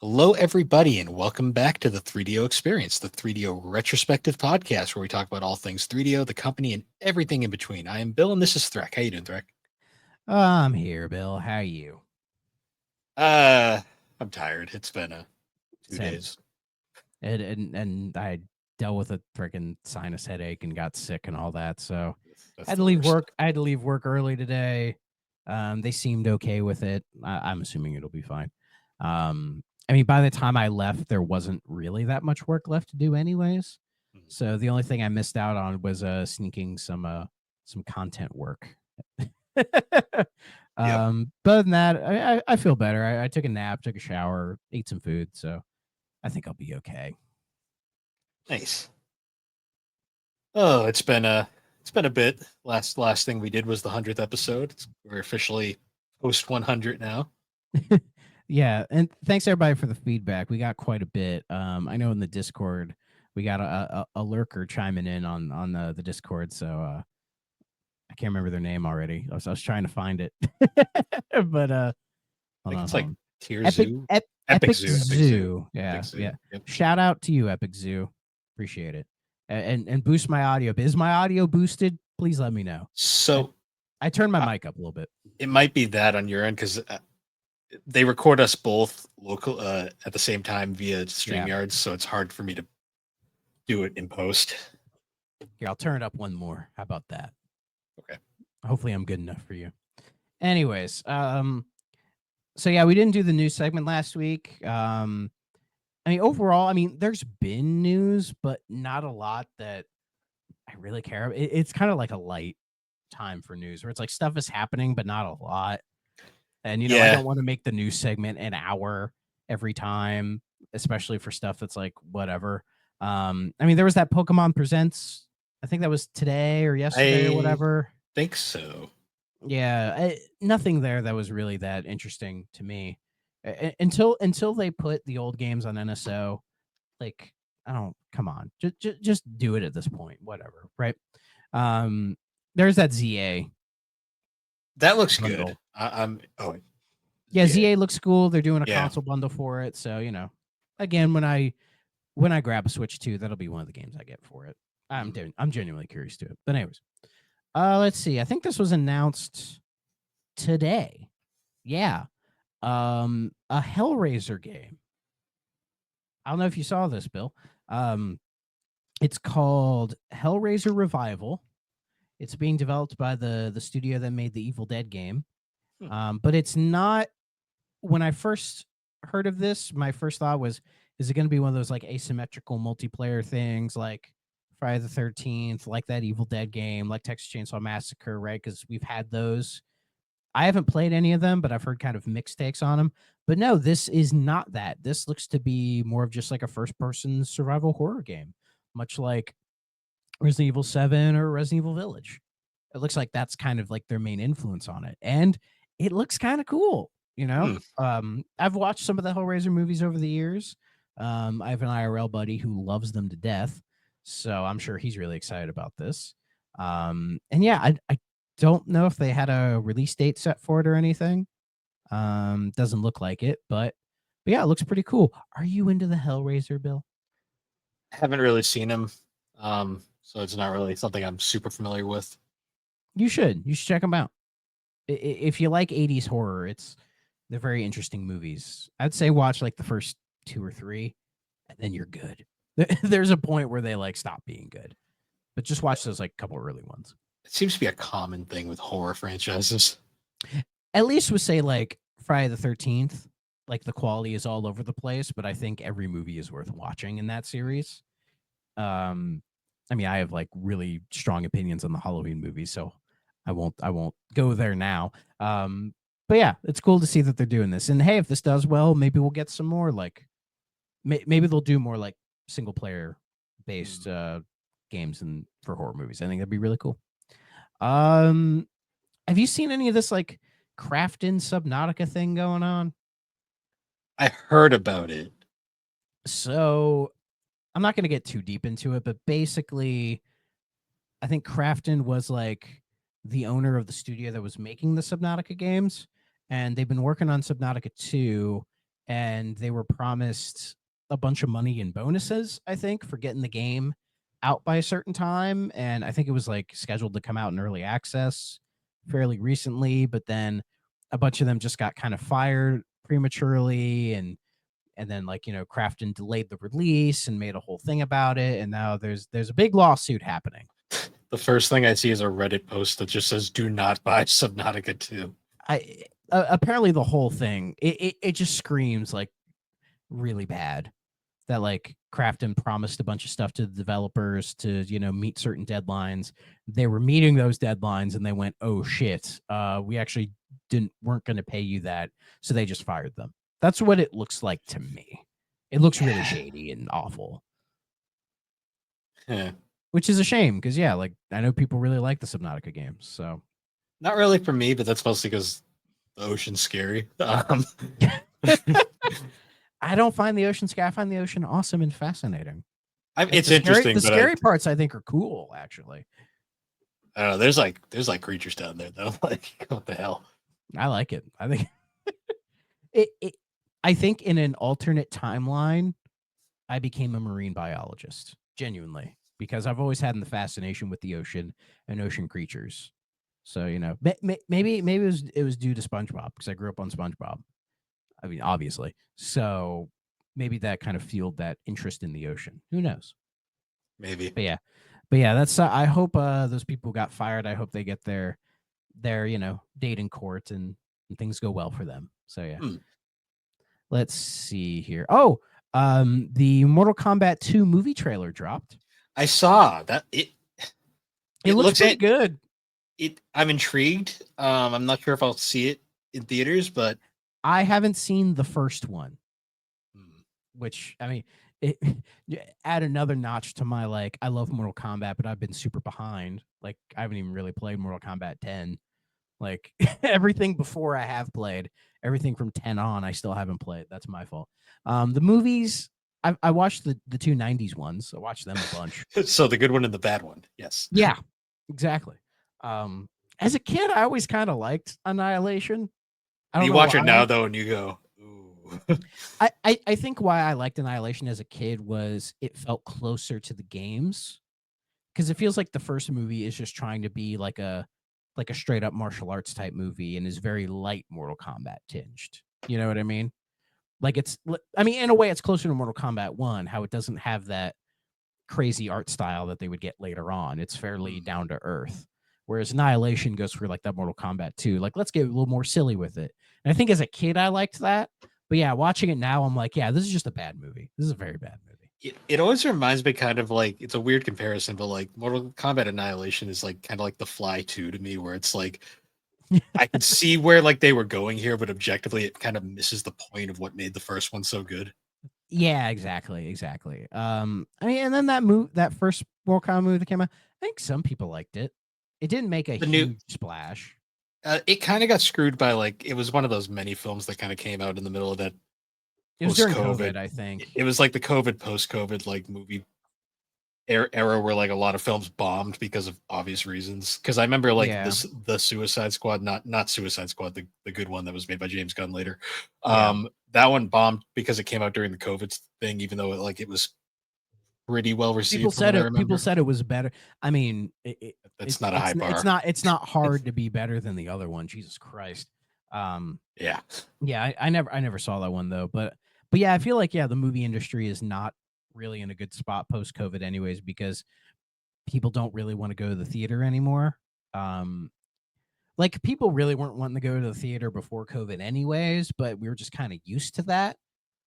Hello, everybody, and welcome back to the 3DO Experience, the 3DO retrospective podcast where we talk about all things 3DO, the company, and everything in between. I am Bill, and this is Threk. How you doing, Threk? I'm here, Bill. How are you? Uh, I'm tired. It's been 2 Same. days. And I dealt with a freaking sinus headache and got sick and all that. So I That's had the to leave worst. work. I had to leave work early today. They seemed okay with it. I'm assuming it'll be fine. I mean, by the time I left, there wasn't really that much work left to do, anyways. Mhm. So the only thing I missed out on was sneaking some content work. Yep. But other than that, I feel better. I took a nap, took a shower, ate some food, so I think I'll be okay. Nice. Oh, it's been a bit. Last thing we did was the 100th episode. We're officially post 100 now. Yeah, and thanks everybody for the feedback. We got quite a bit. I know in the Discord we got a lurker chiming in on the Discord, so I can't remember their name already. I was trying to find it, but I hold think on, it's hold like on. Tier Epic Zoo, Epic Epic Zoo, Epic Zoo, Zoo. Epic Yeah, Zoo. yeah. Yep. Shout out to you, Epic Zoo. Appreciate it. And boost my audio. Is my audio boosted? Please let me know. I, So I turned my uh, mic up a little bit. it might be that on your end because they record us both local at the same time via Yeah. StreamYards, so it's hard for me to do it in post. Here, I'll turn it up one more. How about that? Okay. Hopefully I'm good enough for you. Anyways, so yeah, we didn't do the news segment last week. I mean, overall, I mean, there's been news, but not a lot that I really care about. It's kind of like a light time for news where it's like stuff is happening, but not a lot. And I Yeah, don't want to make the news segment an hour every time, especially for stuff that's like whatever. I mean, there was that Pokemon Presents. I think that was today or yesterday or I whatever. think so. Yeah, nothing there that was really that interesting to me until they put the old games on NSO. Like, I don't come on, just do it at this point, whatever, right? Um, there's that ZA That looks good. bundle. I'm. Oh, Yeah, yeah, ZA looks cool. They're doing a yeah. console bundle for it, so again, when I grab a Switch 2, that'll be one of the games I get for it. Mhm. I'm genuinely curious to it. But anyways, let's see. I think this was announced today. Yeah, a Hellraiser game. I don't know if you saw this, Bill. Um, it's called Hellraiser Revival. It's being developed by the studio that made the Evil Dead game. Hmm. But it's not. When I first heard of this, my first thought was, is it going to be one of those like asymmetrical multiplayer things, like Friday the 13th, like that Evil Dead game, like Texas Chainsaw Massacre, right? Because we've had those. I haven't played any of them, but I've heard kind of mixed takes on them. But no, this is not that. This looks to be more of just like a first person survival horror game, much like Resident Evil 7 or Resident Evil Village. It looks like that's kind of like their main influence on it. And it looks kind of cool, Hmm. I've watched some of the Hellraiser movies over the years. I have an IRL buddy who loves them to death. So I'm sure he's really excited about this. And yeah, I don't know if they had a release date set for it or anything. Doesn't look like it, but yeah, it looks pretty cool. Are you into the Hellraiser, Bill? Haven't really seen him, so it's not really something I'm super familiar with. You should. You should check them out. If you like 80s horror, they're very interesting movies. I'd say watch like the first two or three, and then you're good. There's a point where they like stop being good, but just watch those like couple early ones. It seems to be a common thing with horror franchises. At least with say like Friday the 13th, like the quality is all over the place, but I think every movie is worth watching in that series. Um, I mean, I have like really strong opinions on the Halloween movies, so I won't go there now. But yeah, it's cool to see that they're doing this. And hey, if this does well, maybe we'll get some more like maybe they'll do more like single player based Hmm. games and for horror movies. I think that'd be really cool. Um, have you seen any of this like Crafton Subnautica thing going on? I heard about it. So I'm not going to get too deep into it, but basically, I think Crafton was like the owner of the studio that was making the Subnautica games, and they've been working on Subnautica 2, and they were promised a bunch of money in bonuses, I think, for getting the game out by a certain time. And I think it was like scheduled to come out in early access fairly recently, but then a bunch of them just got kind of fired prematurely, and then like, Crafton delayed the release and made a whole thing about it, and now there's a big lawsuit happening. The first thing I see is a Reddit post that just says, "Do not buy Subnautica 2." Apparently the whole thing, it just screams like really bad, that like Crafton promised a bunch of stuff to the developers to, meet certain deadlines. They were meeting those deadlines and they went, oh shit, we actually weren't going to pay you that, so they just fired them. That's what it looks like to me. It looks really shady and awful. Yeah. Which is a shame, because like I know people really like the Subnautica games. So not really for me, but that's mostly because the ocean's scary. I don't find the ocean scary. I find the ocean awesome and fascinating. It's interesting. The scary parts I think are cool, actually. I don't know. There's like creatures down there though. Like, what the hell? I like it. I think I think in an alternate timeline, I became a marine biologist, genuinely, because I've always had the fascination with the ocean and ocean creatures. So maybe it was due to SpongeBob, because I grew up on SpongeBob. I mean, obviously. So maybe that kind of fueled that interest in the ocean. Who knows? Maybe. But yeah, that's. I hope those people got fired. I hope they get their date in court and things go well for them. So yeah. Let's see here. Oh, the Mortal Kombat 2 movie trailer dropped. I saw that. It looks pretty good. I'm intrigued. I'm not sure if I'll see it in theaters, but I haven't seen the first one. Which, I mean, it add another notch to my, like, I love Mortal Kombat, but I've been super behind. Like, I haven't even really played Mortal Kombat 10. Like, everything before I have played, everything from 10 on, I still haven't played. That's my fault. The movies, I watched the two 90s ones. I watched them a bunch. So the good one and the bad one. Yes. Yeah, exactly. As a kid, I always kind of liked Annihilation. You watch it now, though, and you go, ooh. I think why I liked Annihilation as a kid was it felt closer to the games, because it feels like the first movie is just trying to be like a straight up martial arts type movie and is very light Mortal Kombat tinged. You know what I mean? Like in a way it's closer to Mortal Kombat 1, how it doesn't have that crazy art style that they would get later on. It's fairly down to earth. Whereas Annihilation goes for like that Mortal Kombat 2. Like, let's get a little more silly with it. And I think as a kid, I liked that. But yeah, watching it now, I'm like, yeah, this is just a bad movie. This is a very bad movie. It always reminds me kind of like, it's a weird comparison, but like Mortal Kombat Annihilation is like kind of like The Fly 2 to me, where it's like, I can see where like they were going here, but objectively it kind of misses the point of what made the first one so good. Yeah, exactly. I mean, and then that first Mortal Kombat movie that came out, I think some people liked it. It didn't make a huge splash. It kind of got screwed by, like, it was one of those many films that kind of came out in the middle of that. It was during COVID, I think. It was like the post-COVID like movie era where like a lot of films bombed because of obvious reasons. Because I remember like the Suicide Squad, not Suicide Squad, the good one that was made by James Gunn later. That one bombed because it came out during the COVID thing, even though it was pretty well received. People said it was better. I mean, it's not a high bar. It's not hard to be better than the other one. Jesus Christ. Yeah. I never saw that one though. But yeah, I feel like the movie industry is not really in a good spot post COVID, anyways, because people don't really want to go to the theater anymore. Like, people really weren't wanting to go to the theater before COVID, anyways, but we were just kind of used to that.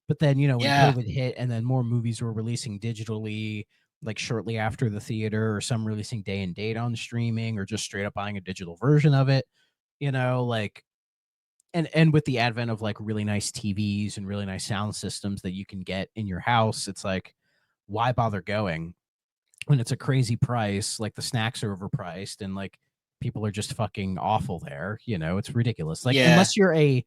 But then, when COVID hit and then more movies were releasing digitally, like shortly after the theater, or some releasing day and date on streaming, or just straight up buying a digital version of it, like, and with the advent of like really nice TVs and really nice sound systems that you can get in your house, it's like, why bother going when it's a crazy price? Like, the snacks are overpriced and like people are just fucking awful there. It's ridiculous. Like, unless you're a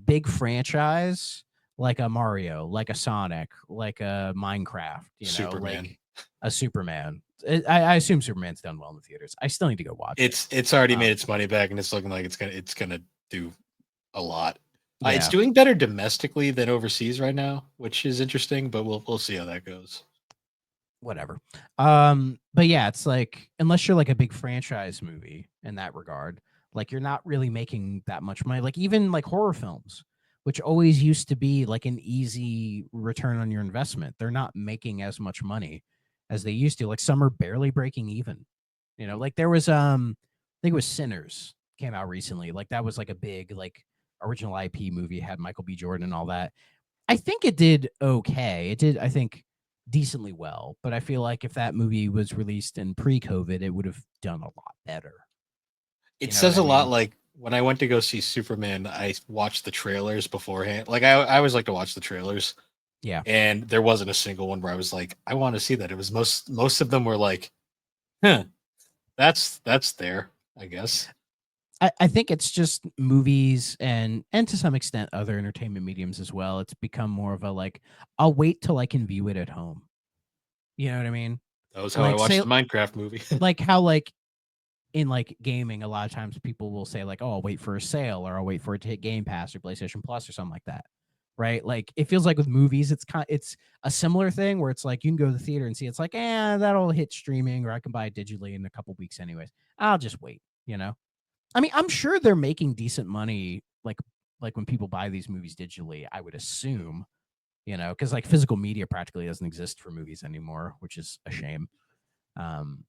big franchise, like a Mario, like a Sonic, like a Minecraft, Superman. like a Superman. I assume Superman's done well in the theaters. I still need to go watch it. It's already made its money back, and it's looking like it's gonna do a lot. It's Yeah, doing better domestically than overseas right now, which is interesting, but we'll see how that goes. whatever. But yeah, it's like unless you're like a big franchise movie in that regard, like you're not really making that much money. Like even like horror films, which always used to be like an easy return on your investment, they're not making as much money as they used to. Like some are barely breaking even. You know, like there was I think it was Sinners came out recently. Like that was like a big like original IP movie, had Michael B. Jordan and all that. I think it did okay. It did, I think, decently well. But I feel like if that movie was released in pre-COVID, it would have done a lot better. It You know what says I a lot. mean? Like when I went to go see Superman, I watched the trailers beforehand. Like I always like to watch the trailers, Yeah. and there wasn't a single one where I was like, I want to see that. It was most of them were like, huh, that's there, I guess. I think it's just movies and to some extent other entertainment mediums as well. It's become more of a like, I'll wait till I can view it at home. You know what I mean? That was how I Like watched say the Minecraft movie. like how like in like gaming, a lot of times people will say like, "Oh, I'll wait for a sale or I'll wait for it to hit Game Pass or PlayStation Plus or something like that." Right? Like it feels like with movies, it's a similar thing where it's like you can go to the theater and see it's like, that'll hit streaming or I can buy it digitally in a couple weeks anyways. I'll just wait, you know? I mean, I'm sure they're making decent money like when people buy these movies digitally, I would assume, you know, because like physical media practically doesn't exist for movies anymore, which is a shame. Um,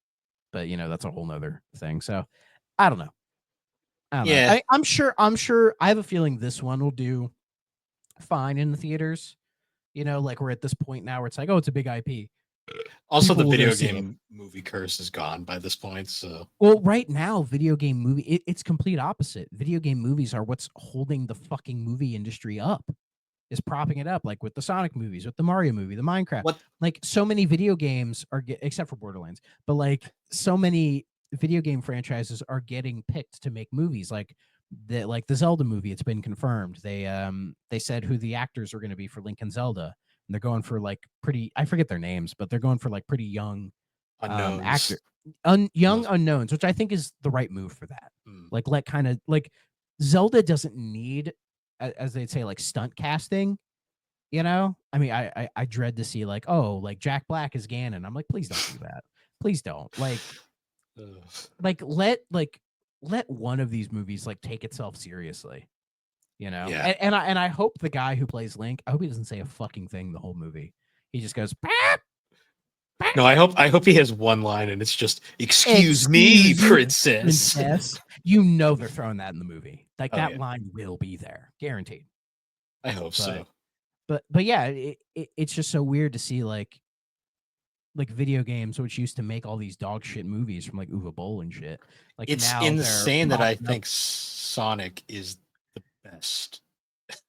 but you know, that's a whole nother thing. So I don't know. I don't know. Yeah. I'm sure I have a feeling this one will do fine in the theaters. You know, like we're at this point now where it's like, oh, it's a big IP. Also, People the will go video see it. game movie curse is gone by this point. So Well, right now, video game it's complete opposite. Video game movies are what's holding the fucking movie industry up, is propping it up, like with the Sonic movies, with the Mario movie, the Minecraft. what? Like so many video games except for Borderlands, but like so many video game franchises are getting picked to make movies. Like the Zelda movie, it's been confirmed. They said who the actors are going to be for Link and Zelda, and they're going for like pretty, I forget their names, but they're going for like pretty young Unknowns. actor young unknowns, which I think is the right move for that. Hmm. Like let kind of like Zelda doesn't need, as they'd say, like stunt casting. You know, I mean, I dread to see like, oh, like Jack Black is Ganon. I'm like, please don't do that. Please don't. Like let one of these movies like take itself seriously. You know, Yeah. and I hope the guy who plays Link, I hope he doesn't say a fucking thing the whole movie. He just goes, "Bap, bap." No, I hope he has one line and it's just "Excuse me, Excuse you, princess." princess. You know they're throwing that in the movie. Like Oh that yeah, line will be there, guaranteed. I hope But so. but yeah, it's just so weird to see like video games, which used to make all these dog shit movies from like Uwe Boll and shit. Like It's now they're insane that I popping up. think Sonic is the best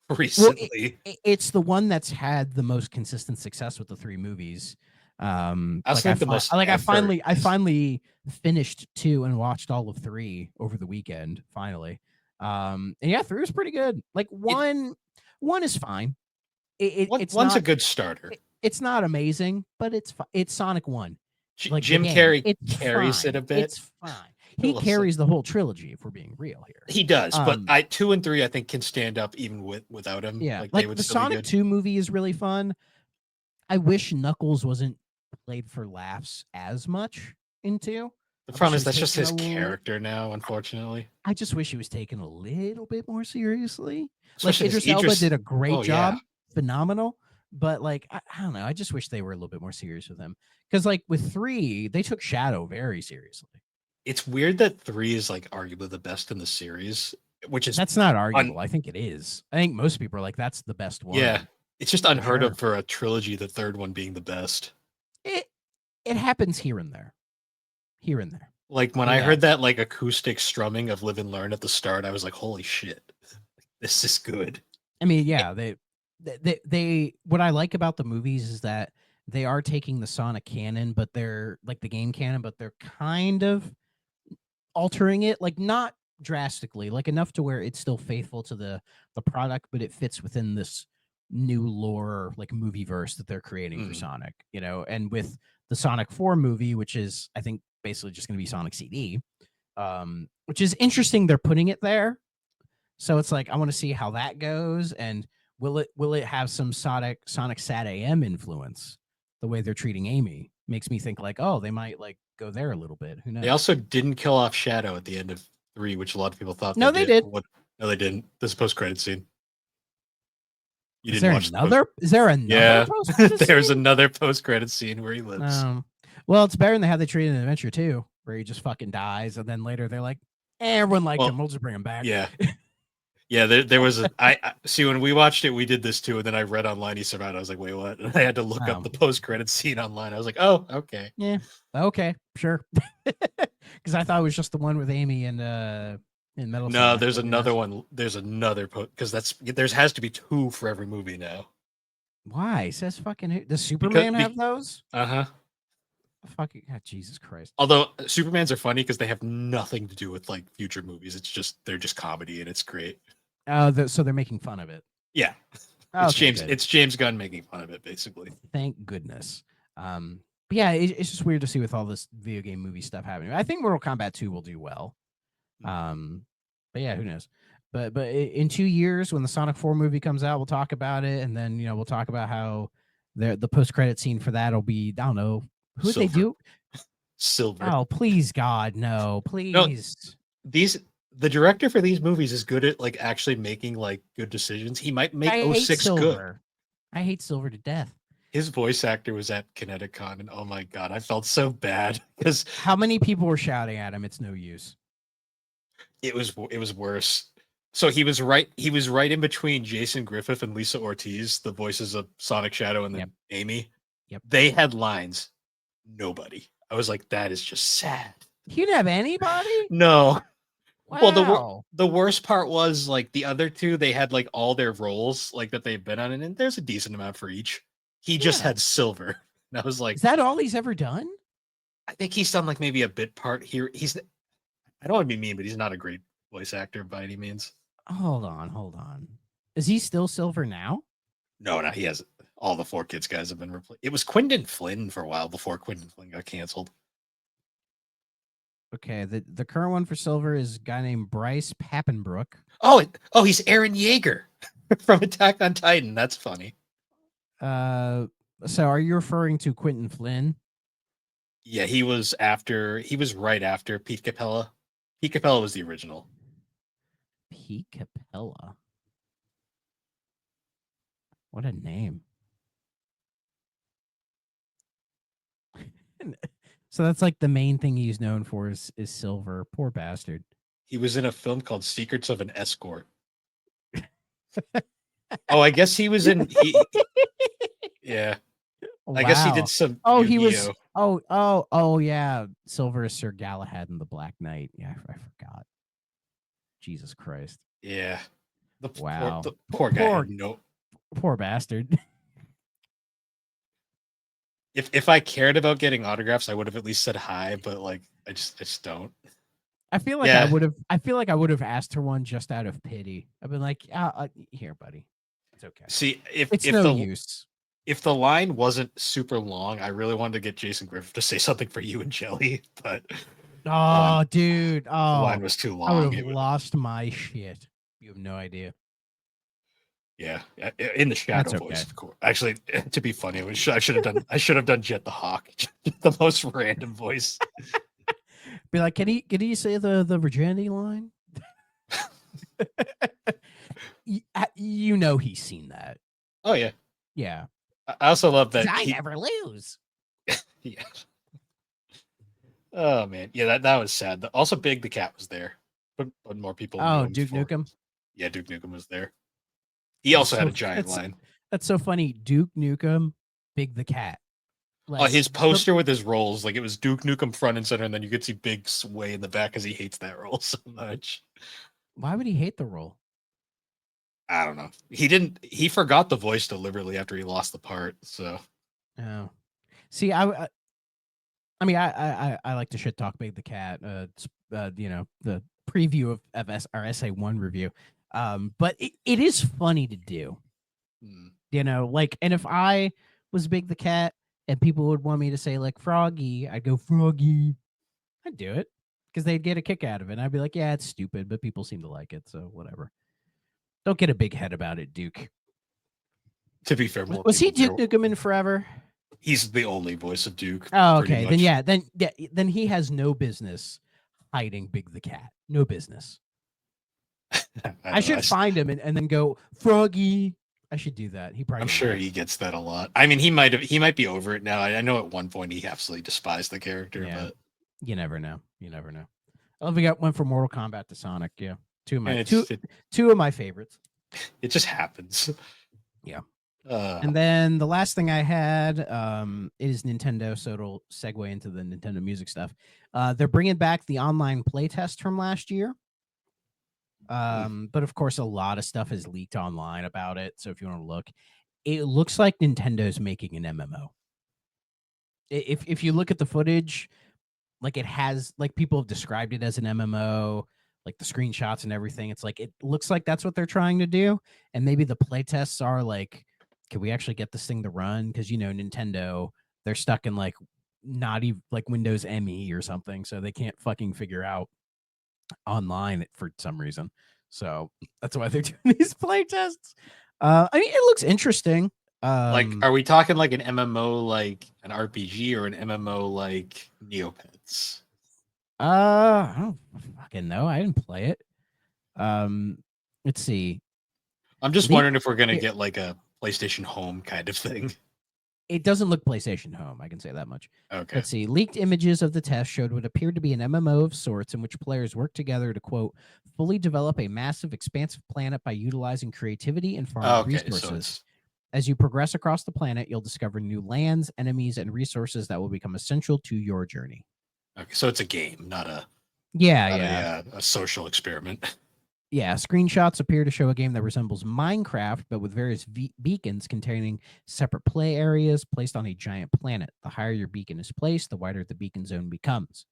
Well, recently. it's the one that's had the most consistent success with the three movies. I also think the most I effort is. finally finished two and watched all of three over the weekend. Finally, and yeah, three was pretty good. Like It one is fine. It's one's a not good starter. it's not amazing, but it's Sonic One, like the Jim game. Carrey It's carries it fine. a bit. It's fine. I He will say carries the whole trilogy, if we're being real here. he does, but Um, I 2 and 3 I think can stand up even without him. yeah, Like they like would the still be Sonic good. 2 movie is really fun. I wish Knuckles wasn't played for laughs as much into. The I wish problem he is was that's just taken his a little. character now, unfortunately. I just wish he was taken a little bit more seriously. Like Especially because Idris Elba Idris. did a great Oh yeah, job, phenomenal. But like I don't know, I just wish they were a little bit more serious with him. Because like with three, they took Shadow very seriously. it's weird that 3 is like arguably the best in the series, which is That's not un arguable. I think it is. I think most people are like, that's the best yeah, one it's just for unheard of sure. for a trilogy, the third one being the best. It it happens here and there, here and there. Like when I Yeah. heard that like acoustic strumming of Live and Learn at the start, I was like, holy shit, this is good. I mean, yeah, they what I like about the movies is that they are taking the Sonic canon, but they're like the game canon, but they're kind of altering it, like not drastically, like enough to where it's still faithful to the product, but it fits within this new lore, like movie verse that they're creating for Mm. Sonic, you know. And with the Sonic 4 movie, which is I think basically just going to be Sonic CD, which is interesting. They're putting it there. So it's like I want to see how that goes, and will it have some Sonic Sat AM influence? The way they're treating Amy makes me think like, oh, they might like go there a little bit. Who knows? They also didn't kill off Shadow at the end of 3, which a lot of people thought No, they did. What? No, they didn't. This post-credit scene. You Is didn't there watch another? Is there another? Yeah, there's scene? another post-credit scene where he lives. Well, it's better than how they treated an Adventure 2, where he just fucking dies, and then later they're like, everyone liked him. We'll just bring him back. Yeah. Yeah, there was I see when we watched it, we did this too, and then I read online he survived. I was like, wait, what? And I had to look up the post-credit scene online. I was like, oh, okay. Yeah. Okay, sure. Because I thought it was just the one with Amy and in Metal. No, there's another one. There's another because there has to be 2 for every movie now. Why? Says fucking does Superman have those? Uh-huh. Fucking Jesus Christ. Although Supermans are funny because they have nothing to do with like future movies. They're just comedy and it's great. So they're making fun of it. Yeah. It's James Gunn making fun of it, basically. Thank goodness. But yeah, it's just weird to see with all this video game movie stuff happening. I think Mortal Kombat 2 will do well. But yeah, who knows? But in 2 years, when the Sonic 4 movie comes out, we'll talk about it, and then we'll talk about how the post credit scene for that will be, I don't know, who they do. Silver. Oh, please, God, no, please. No, the director for these movies is good at like actually making like good decisions. He might make 06 good. I hate Silver to death. His voice actor was at Kineticon, and oh my God, I felt so bad because how many people were shouting at him? It's no use. It was worse. So he was right in between Jason Griffith and Lisa Ortiz, the voices of Sonic, Shadow, and then Amy. Yep. They had lines. Nobody. I was like, that is just sad. You didn't have anybody? No. Wow. Well, the worst part was like the other 2, they had like all their roles like that they've been on, and there's a decent amount for each. He just had Silver. And I was like, is that all he's ever done? I think he's done like maybe a bit part here. I don't want to be mean, but he's not a great voice actor by any means. Hold on. Is he still Silver now? No, he hasn't. All the 4Kids guys have been replaced. It was Quinton Flynn for a while before Quinton Flynn got canceled. Okay, the current one for Silver is a guy named Bryce Papenbrook. Oh, he's Eren Yeager from Attack on Titan. That's funny. So are you referring to Quinton Flynn? Yeah, he was right after Pete Capella. Pete Capella was the original. Pete Capella. What a name. So that's like the main thing he's known for is Silver. Poor bastard. He was in a film called Secrets of an Escort. Oh, I guess he was in. Yeah. Wow. I guess he did some. Oh, Yu-Gi-Oh. He was. Oh, yeah. Silver is Sir Galahad in the Black Knight. Yeah, I forgot. Jesus Christ. Yeah. Wow. The poor guy. Poor bastard. If I cared about getting autographs, I would have at least said hi, but like I just don't. I feel like I would have asked her one just out of pity. I've been like, here, buddy. It's okay. See, if use. If the line wasn't super long, I really wanted to get Jason Griffith to say something for you and Jelly, but dude. The line was too long. I would have lost my shit. You have no idea. Yeah, in the Shadow voice, of course. Actually, to be funny, I should have done Jet the Hawk, the most random voice. Be like, can he say the virginity line? You know he's seen that. Oh yeah, yeah. I also love that I never lose. Yeah. Oh man, yeah, that was sad. Also, Big the Cat was there, but more people. Oh, Duke Nukem. Yeah, Duke Nukem was there. He also had a giant line. That's so funny. Duke Nukem, Big the Cat. Like, his poster with his rolls, like it was Duke Nukem front and center, and then you could see Big sway in the back because he hates that role so much. Why would he hate the role? I don't know. He forgot the voice deliberately after he lost the part. So, oh, see, I mean, I like to shit talk Big the Cat. The preview of our SA1 review. But it is funny to do, like, and if I was Big the Cat and people would want me to say like Froggy, I'd go Froggy. I'd do it because they'd get a kick out of it. And I'd be like, yeah, it's stupid, but people seem to like it. So whatever. Don't get a big head about it, Duke. To be fair, more Was he people Duke Nukem in Forever? He's the only voice of Duke. Oh, pretty okay. much. Then he has no business hiding Big the Cat. No business. I should find him and then go, Froggy. I should do that. I'm sure he gets that a lot. I mean, he might be over it now. I know at one point he absolutely despised the character, but you never know. You never know. Oh, we got one from Mortal Kombat to Sonic. Yeah, two of my favorites. It just happens. Yeah. And then the last thing I had is Nintendo, so it'll segue into the Nintendo Music stuff. They're bringing back the online playtest from last year. But of course, a lot of stuff is leaked online about it. So if you want to look, it looks like Nintendo's making an MMO. If you look at the footage, like it has, like people have described it as an MMO, like the screenshots and everything. It's like, it looks like that's what they're trying to do. And maybe the playtests are like, can we actually get this thing to run? Because, you know, Nintendo, they're stuck in like not even like Windows ME or something. So they can't fucking figure out online for some reason. So that's why they're doing these playtests. I mean, it looks interesting. Like, are we talking like an MMO, like an RPG, or an MMO like Neopets? I don't fucking know. I didn't play it. Let's see. I'm just wondering if we're gonna get like a PlayStation Home kind of thing. It doesn't look PlayStation Home, I can say that much. Okay. Let's see. Leaked images of the test showed what appeared to be an MMO of sorts in which players work together to, quote, fully develop a massive, expansive planet by utilizing creativity and farming resources. As you progress across the planet, you'll discover new lands, enemies, and resources that will become essential to your journey. Okay, so it's a game, not a a social experiment. Yeah, screenshots appear to show a game that resembles Minecraft, but with various beacons containing separate play areas placed on a giant planet. The higher your beacon is placed, the wider the beacon zone becomes.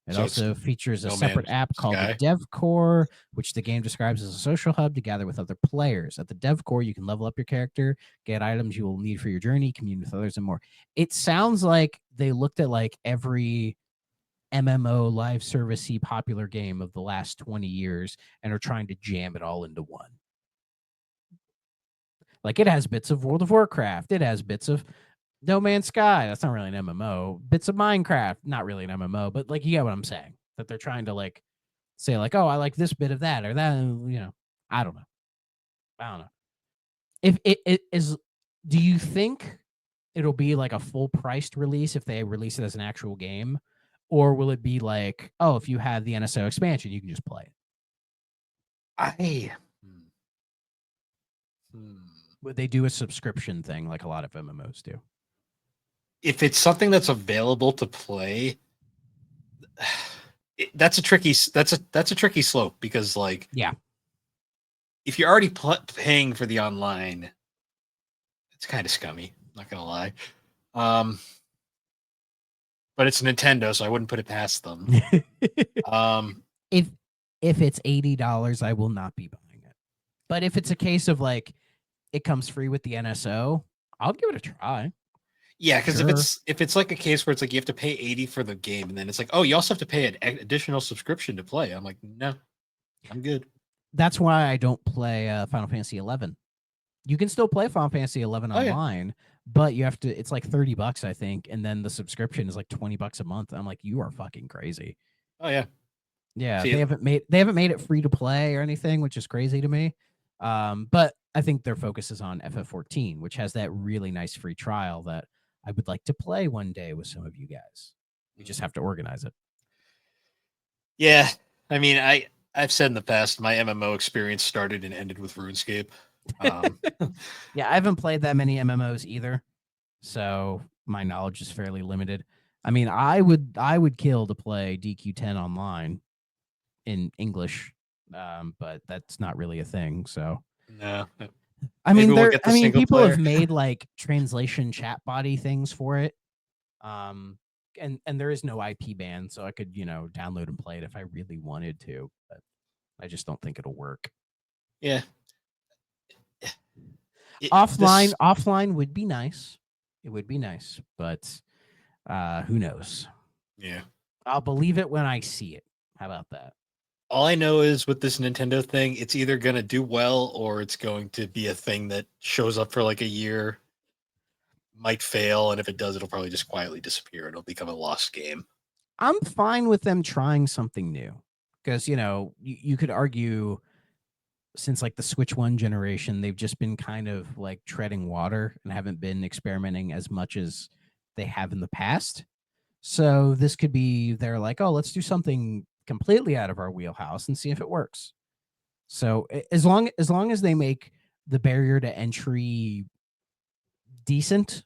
It also features a separate app called the Dev Core, which the game describes as a social hub to gather with other players. At the Dev Core, you can level up your character, get items you will need for your journey, commune with others, and more. It sounds like they looked at like every MMO live servicey popular game of the last 20 years and are trying to jam it all into one. Like, it has bits of World of Warcraft. It has bits of No Man's Sky. That's not really an MMO. Bits of Minecraft. Not really an MMO, but like, you get what I'm saying. That they're trying to like say like, oh, I like this bit of that or that. You know, I don't know. If it is, do you think it'll be like a full priced release if they release it as an actual game? Or will it be like, oh, if you have the NSO expansion, you can just play it? Would they do a subscription thing like a lot of MMOs do? If it's something that's available to play, that's a tricky slope, because like, yeah, if you're already paying for the online, it's kind of scummy. Not gonna lie. But it's Nintendo, so I wouldn't put it past them. If it's $80, I will not be buying it. But if it's a case of like it comes free with the NSO, I'll give it a try. Yeah, because if it's like a case where it's like you have to pay $80 for the game, and then it's like, oh, you also have to pay an additional subscription to play. I'm like, no, I'm good. That's why I don't play Final Fantasy 11. You can still play Final Fantasy 11 online, but you have to. It's like $30, I think, and then the subscription is like $20 a month. I'm like, you are fucking crazy. Oh yeah, yeah. See, they haven't made it free to play or anything, which is crazy to me. But I think their focus is on FF14, which has that really nice free trial that I would like to play one day with some of you guys. We just have to organize it. Yeah, I mean, I've said in the past, my MMO experience started and ended with RuneScape. Yeah, I haven't played that many MMOs either, so my knowledge is fairly limited. I mean, I would kill to play DQ10 online in English, but that's not really a thing. So no. I mean, people have made like translation chat body things for it, and there is no IP ban, so I could download and play it if I really wanted to, but I just don't think it'll work. Yeah. Offline would be nice. It would be nice, but who knows? Yeah. I'll believe it when I see it. How about that? All I know is with this Nintendo thing, it's either going to do well or it's going to be a thing that shows up for like a year, might fail, and if it does, it'll probably just quietly disappear. It'll become a lost game. I'm fine with them trying something new because, you could argue since like the Switch 1 generation, they've just been kind of like treading water and haven't been experimenting as much as they have in the past. So this could be they're like, oh, let's do something completely out of our wheelhouse and see if it works. So as long as they make the barrier to entry decent,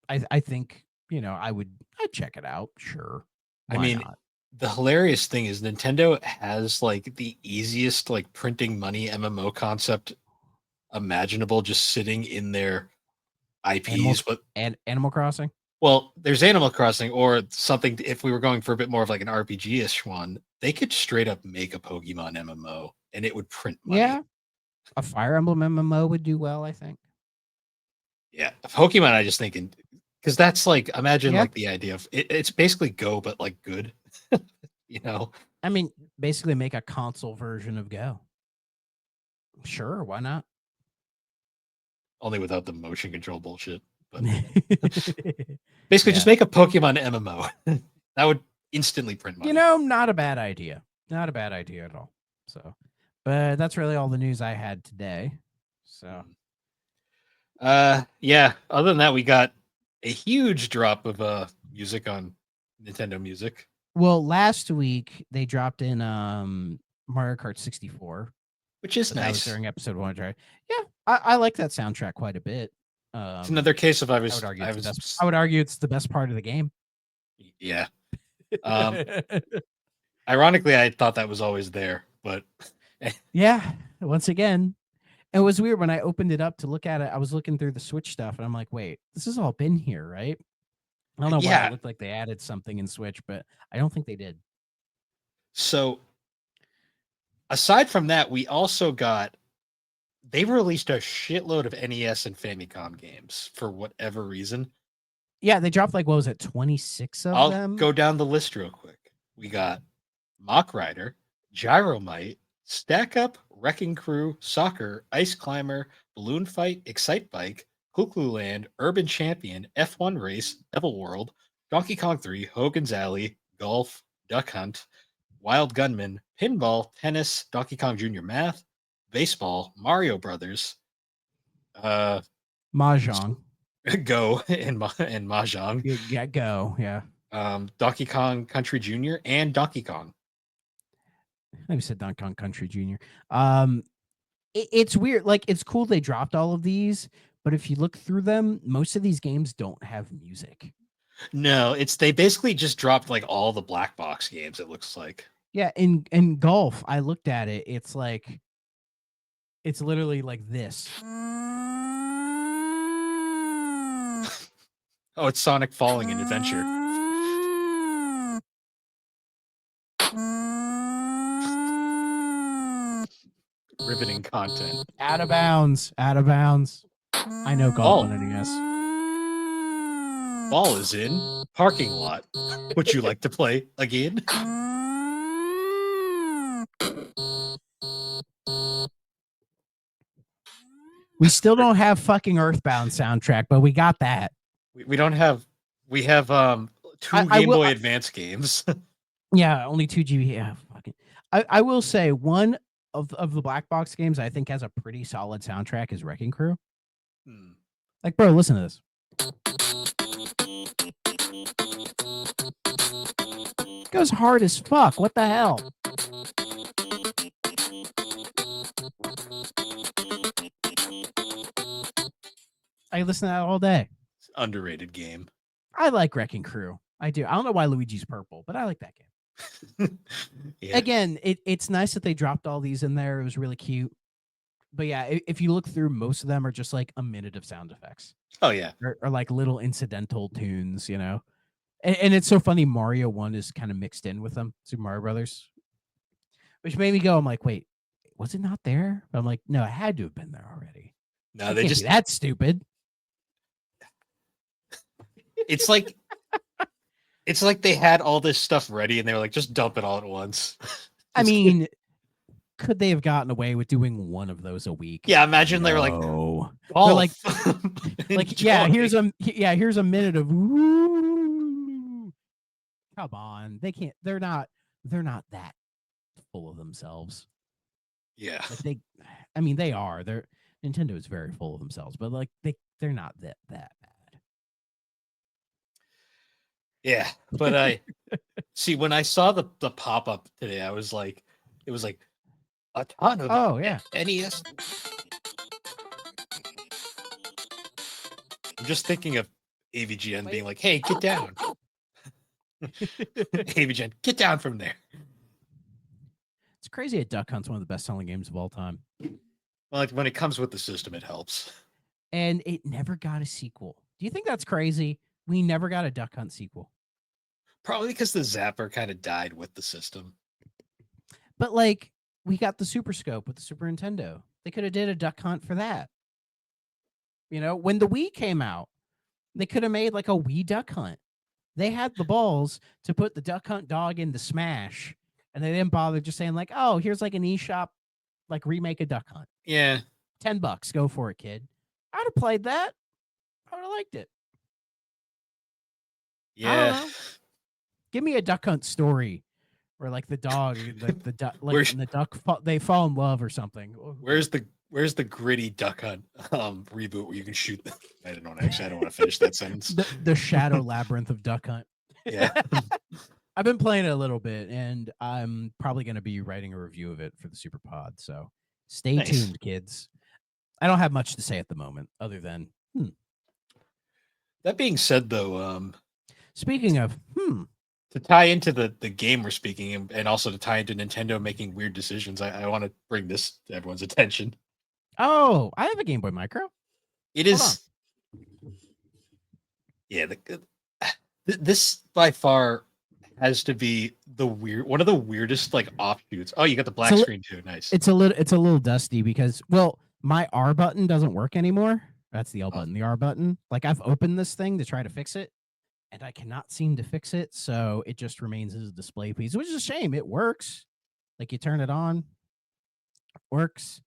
I think I'd check it out. Sure, why not? The hilarious thing is Nintendo has like the easiest like printing money MMO concept imaginable, just sitting in their IPs. And Animal Crossing. Well, there's Animal Crossing or something. If we were going for a bit more of like an RPG-ish one, they could straight up make a Pokemon MMO and it would print money. Yeah, a Fire Emblem MMO would do well, I think. Yeah, Pokemon. I just thinking because that's like imagine like the idea of it's basically Go but like good. I mean, basically make a console version of Go. Sure, why not? Only without the motion control bullshit. But basically, just make a Pokemon MMO. That would instantly print money. Not a bad idea. Not a bad idea at all. So, but that's really all the news I had today. So, yeah. Other than that, we got a huge drop of music on Nintendo Music. Well, last week they dropped in Mario Kart 64, which is nice. That was during episode 1. Yeah, I like that soundtrack quite a bit. It's another case of I would argue it's the best part of the game. Yeah. Ironically, I thought that was always there, but yeah, once again, it was weird when I opened it up to look at it. I was looking through the Switch stuff, and I'm like, wait, this has all been here, right? I don't know why it looked like they added something in Switch, but I don't think they did. So, aside from that, we also got they released a shitload of NES and Famicom games for whatever reason. Yeah, they dropped like, what was it, 26 of them? I'll go down the list real quick. We got Mach Rider, Gyromite, Stack Up, Wrecking Crew, Soccer, Ice Climber, Balloon Fight, Excite Bike, Clu Land, Urban Champion, F1 Race, Devil World, Donkey Kong 3, Hogan's Alley, Golf, Duck Hunt, Wild Gunman, Pinball, Tennis, Donkey Kong Jr. Math, Baseball, Mario Brothers, Mahjong, Go and Mahjong. Yeah, Go, yeah. Donkey Kong Country Jr. and Donkey Kong. I said Donkey Kong Country Jr. It's weird. Like, it's cool they dropped all of these, but if you look through them, most of these games don't have music. No, they basically just dropped like all the black box games, it looks like. Yeah, in Golf, I looked at it. It's like it's literally like this. Oh, it's Sonic falling in Adventure. Riveting content. Out of bounds. Out of bounds. I know Golf on NES. Ball is in parking lot. Would you like to play again? We still don't have fucking Earthbound soundtrack, but we got that. We don't have. We have 2 Game Boy Advance games. Yeah, only 2 GB. Yeah, fucking. I will say one of the black box games I think has a pretty solid soundtrack is Wrecking Crew. Like, bro, listen to this. It goes hard as fuck. What the hell? I listen to that all day. It's an underrated game. I like Wrecking Crew. I do. I don't know why Luigi's purple, but I like that game. Yeah. Again, it's nice that they dropped all these in there. It was really cute. But yeah, if you look through, most of them are just like a minute of sound effects. Oh yeah, or like little incidental tunes, And it's so funny. Mario 1 is kind of mixed in with them. Super Mario Brothers, which made me go, I'm like, wait, was it not there? But I'm like, no, it had to have been there already. No, they just that's stupid. It's like they had all this stuff ready and they were like, just dump it all at once. I mean, could they have gotten away with doing one of those a week? Yeah, imagine they were like, they're like, yeah, here's a minute of ooh. Come on, they can't. They're not that full of themselves. Yeah, like I mean, they are. Nintendo is very full of themselves, but like they're not that bad. Yeah, but I see when I saw the pop up today, I was like, it was like a ton of NES. I'm just thinking of AVGN being like, "Hey, get down, AVGN, get down from there." It's crazy that Duck Hunt's one of the best selling games of all time. Well, like when it comes with the system, it helps. And it never got a sequel. Do you think that's crazy? We never got a Duck Hunt sequel. Probably because the Zapper kind of died with the system. But like, we got the Super Scope with the Super Nintendo. They could have did a Duck Hunt for that. You know, when the Wii came out, they could have made like a Wii Duck Hunt. They had the balls to put the Duck Hunt dog into Smash, and they didn't bother just saying like, "Oh, here's like an eShop, like remake a Duck Hunt." Yeah, $10, go for it, kid. I'd have played that. I would have liked it. Yeah. Give me a Duck Hunt story where like the dog, the duck, like the duck, they fall in love or something. Where's the gritty Duck Hunt reboot where you can shoot them? I don't want to finish that sentence. The Shadow Labyrinth of Duck Hunt. Yeah. I've been playing it a little bit, and I'm probably going to be writing a review of it for the Super Pod. So stay tuned, kids. I don't have much to say at the moment, other than That being said, though, speaking of to tie into the game we're speaking, and also to tie into Nintendo making weird decisions, I want to bring this to everyone's attention. Oh, I have a Game Boy Micro. It is. Yeah, this by far has to be one of the weirdest like offshoots. Oh, you got the black screen too. Nice. It's a little dusty because my R button doesn't work anymore. That's the L button. The R button. Like I've opened this thing to try to fix it, and I cannot seem to fix it, so it just remains as a display piece, which is a shame. It works. Like you turn it on, it works.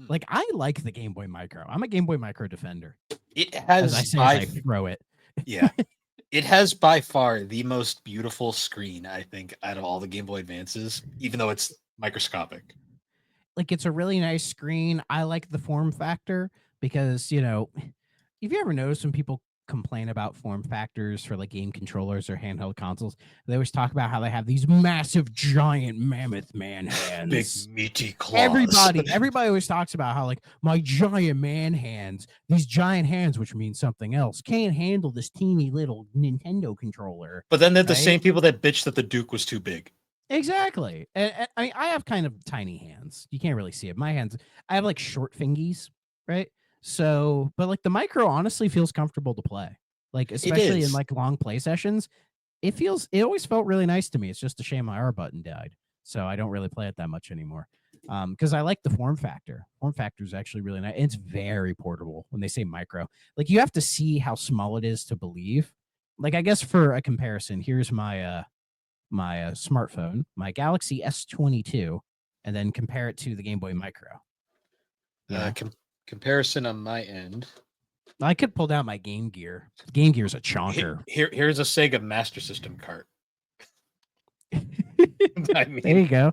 Like I like the Game Boy Micro. I'm a Game Boy Micro defender. It has as I throw it. Yeah. It has by far the most beautiful screen, I think, out of all the Game Boy Advances, even though it's microscopic. Like it's a really nice screen. I like the form factor because, you know, have you ever noticed when people complain about form factors for like game controllers or handheld consoles, they always talk about how they have these massive, giant, mammoth man hands, big meaty claws. Everybody always talks about how like my giant man hands, these giant hands, which means something else, can't handle this teeny little Nintendo controller. But then they're the same people that bitch that the Duke was too big. Exactly. And I mean, I have kind of tiny hands. You can't really see it. My hands, I have like short fingies, right? So, but like the Micro honestly feels comfortable to play. Like, especially in like long play sessions, it always felt really nice to me. It's just a shame my R button died. So I don't really play it that much anymore. Because I like the form factor. Form factor is actually really nice. It's very portable when they say Micro. Like you have to see how small it is to believe. Like, I guess for a comparison, here's my smartphone, my Galaxy S22, and then compare it to the Game Boy Micro. Comparison on my end. I could pull down my Game Gear. Game Gear's a chonker. Here's a Sega Master System cart. I mean, there you go.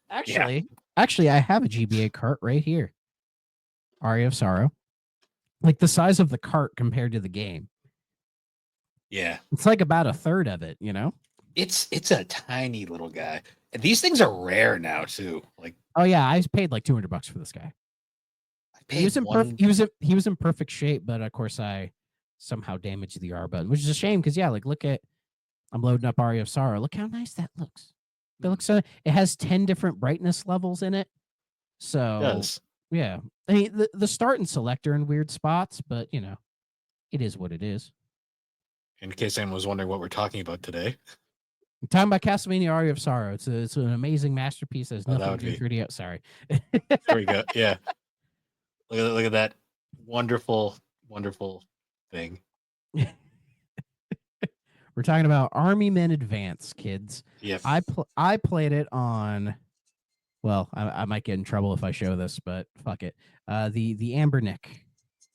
Actually, I have a GBA cart right here. Aria of Sorrow. Like the size of the cart compared to the game. Yeah. It's like about a third of it, you know? It's a tiny little guy. And these things are rare now too. Like, oh yeah, I paid like $200 for this guy. He was in perfect shape, but of course I somehow damaged the R button, which is a shame because I'm loading up Aria of Sorrow. Look how nice that looks. It looks it has 10 different brightness levels in it. So it does. Yeah. I mean the start and select are in weird spots, but you know, it is what it is. In case anyone was wondering what we're talking about today. I'm talking about Castlevania Aria of Sorrow. It's an amazing masterpiece. There's nothing to do with 3D. Sorry. There we go. Yeah. Look at that wonderful, wonderful thing. We're talking about Army Men Advance, kids. Yeah. I played it on Well, I might get in trouble if I show this, but fuck it. The Ambernick,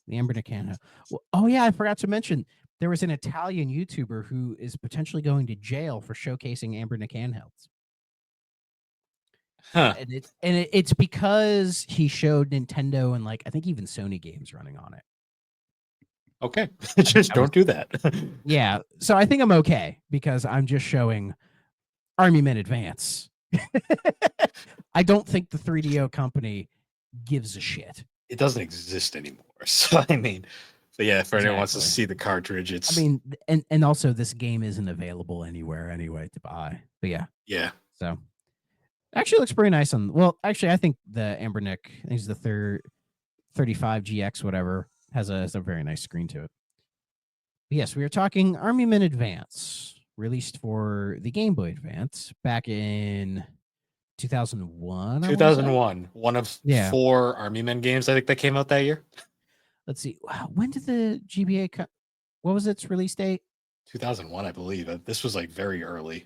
the Ambernick handheld. Well, oh yeah, I forgot to mention there was an Italian YouTuber who is potentially going to jail for showcasing Ambernick handhelds. Huh. And it's because he showed Nintendo and like I think even Sony games running on it. Okay, just don't do that. Yeah, so I think I'm okay because I'm just showing Army Men Advance. I don't think the 3DO company gives a shit. It doesn't exist anymore. So I mean, but yeah, if anyone wants to see the cartridge, it's. I mean, and also this game isn't available anywhere anyway to buy. But yeah, yeah. So actually looks pretty nice on. Well, actually, I think the Ambernick, I think it's the 35 GX, whatever, has a very nice screen to it. But yes, we are talking Army Men Advance, released for the Game Boy Advance back in 2001. 2001, one of 4 Army Men games I think that came out that year. Let's see. When did the GBA come? What was its release date? 2001, I believe. This was like very early.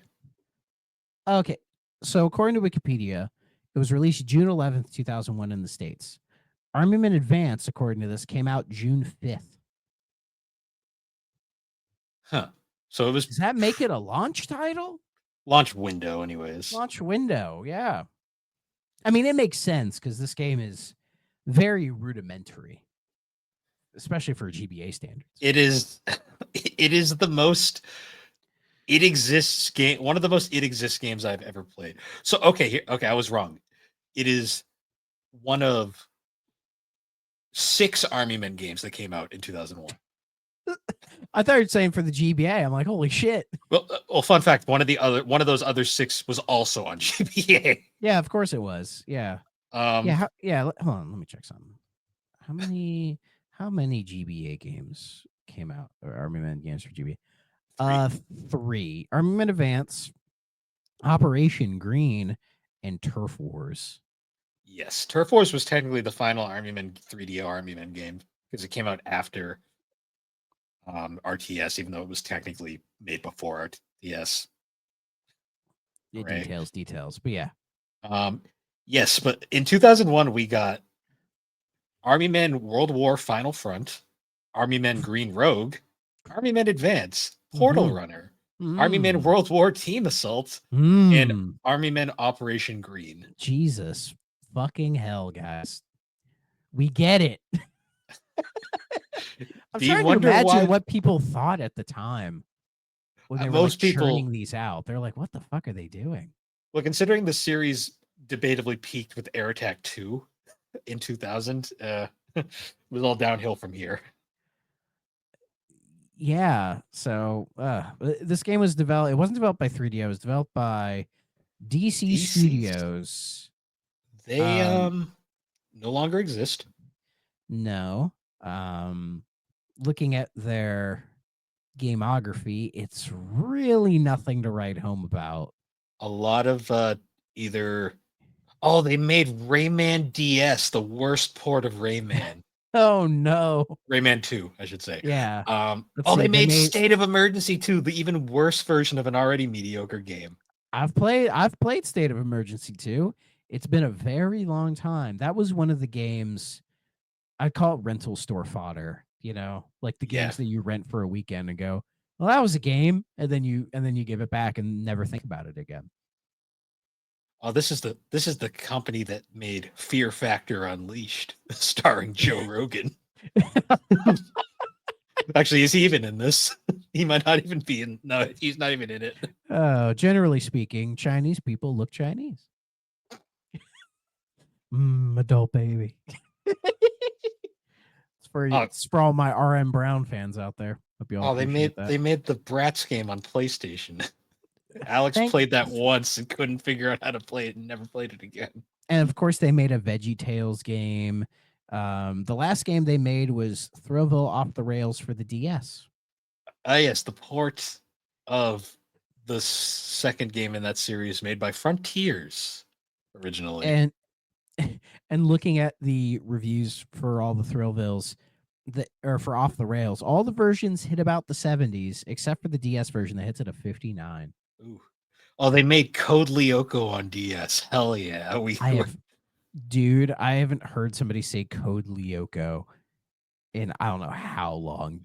Okay. So according to Wikipedia, it was released June 11th, 2001 in the States. Army Men Advance, according to this, came out June 5th. Huh. So it was. Does that make it a launch title? Launch window, anyways. Launch window, yeah. I mean, it makes sense because this game is very rudimentary, especially for GBA standards. It is the most it exists game, one of the most it exists games I've ever played. So okay, I was wrong. It is one of 6 Army Men games that came out in 2001. I thought you were saying for the GBA. I'm like, holy shit. Well, fun fact: one of those other 6 was also on GBA. Yeah, of course it was. Yeah. Yeah. Hold on, let me check something. How many GBA games came out, or Army Men games for GBA? 3. Army Men Advance, Operation Green, and Turf Wars. Yes, Turf Wars was technically the final Army Men 3DO Army Men game because it came out after RTS, even though it was technically made before RTS. Yeah, right. Details, but yeah. Yes, but in 2001 we got Army Men World War Final Front, Army Men Green Rogue, Army Men Advance, Portal Runner, Army Men World War Team Assault, and Army Men Operation Green. Jesus fucking hell, guys. We get it. I'm trying to imagine what people thought at the time when they were churning these out. They're like, what the fuck are they doing? Well, considering the series debatably peaked with Air Attack 2 in 2000, it was all downhill from here. Yeah, so this game was developed. It wasn't developed by 3DO. It was developed by DC Studios. They no longer exist. No. Looking at their gameography, it's really nothing to write home about. A lot of either. Oh, they made Rayman DS, the worst port of Rayman. Oh no. Rayman 2, I should say. Yeah. They made State of Emergency 2, the even worse version of an already mediocre game. I've played State of Emergency 2. It's been a very long time. That was one of the games I call it rental store fodder, like the games that you rent for a weekend and go, well, that was a game, and then you give it back and never think about it again. Oh, this is the company that made Fear Factor Unleashed, starring Joe Rogan. Actually, is he even in this? He might not even be in. No, he's not even in it. Generally speaking, Chinese people look Chinese. Adult baby. It's for all my RM Brown fans out there. Hope you all they made the Bratz game on PlayStation. Alex played that once and couldn't figure out how to play it and never played it again. And of course, they made a VeggieTales game. The last game they made was Thrillville Off the Rails for the DS. Yes, the port of the second game in that series made by Frontiers originally. And looking at the reviews for all the Thrillvilles or for Off the Rails, all the versions hit about the 70s, except for the DS version that hits at a 59. Ooh. Oh, they made Code Lyoko on DS. Hell yeah. Dude, I haven't heard somebody say Code Lyoko in I don't know how long.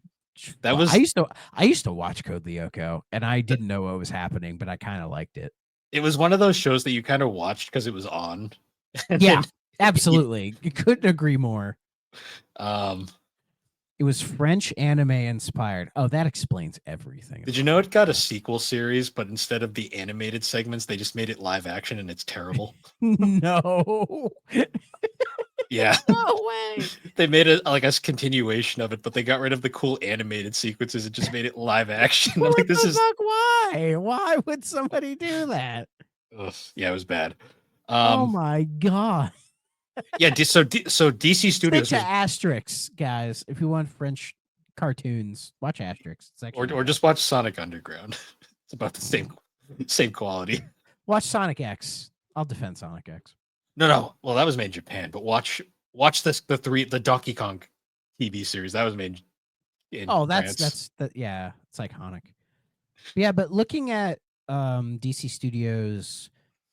That Well, was I used to watch Code Lyoko, and I didn't know what was happening, but I kind of liked it. It was one of those shows that you kind of watched because it was on. Yeah, absolutely. You couldn't agree more. It was French anime inspired. Oh, that explains everything. Did you know it got a sequel series, but instead of the animated segments, they just made it live action and it's terrible? No. Yeah. No way. They made it like a continuation of it, but they got rid of the cool animated sequences and just made it live action. I'm like, this is fuck, why? Why would somebody do that? Ugh, yeah, it was bad. Oh my god. Yeah, so DC Studios Stick to Asterix, guys. If you want French cartoons, watch Asterix. Or just watch Sonic Underground. It's about the same quality. Watch Sonic X. I'll defend Sonic X. No. Well, that was made in Japan, but watch the Donkey Kong TV series that was made in France. Yeah, it's iconic. Yeah, but looking at DC Studios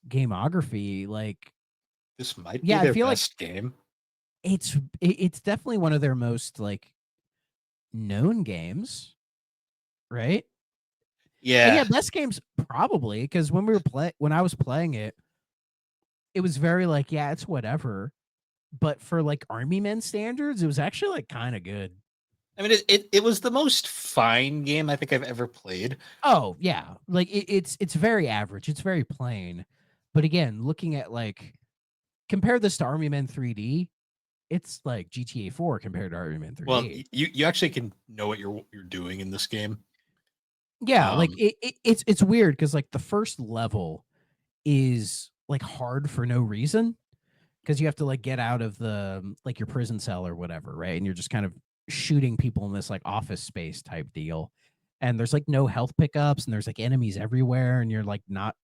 gameography, like this might be their best game. It's definitely one of their most like known games, right? Yeah. And yeah, best games probably, because when I was playing it, it was very like, yeah, it's whatever. But for like Army Men standards, it was actually like kind of good. I mean, it was the most fine game I think I've ever played. Oh yeah, like it's very average. It's very plain. But again, looking at like compare this to Army Men 3D, it's like GTA 4 compared to Army Men 3D. Well, you actually can know what you're doing in this game. Yeah, like it's weird because like the first level is like hard for no reason because you have to like get out of the like your prison cell or whatever, right? And you're just kind of shooting people in this like office space type deal. And there's like no health pickups and there's like enemies everywhere and you're like not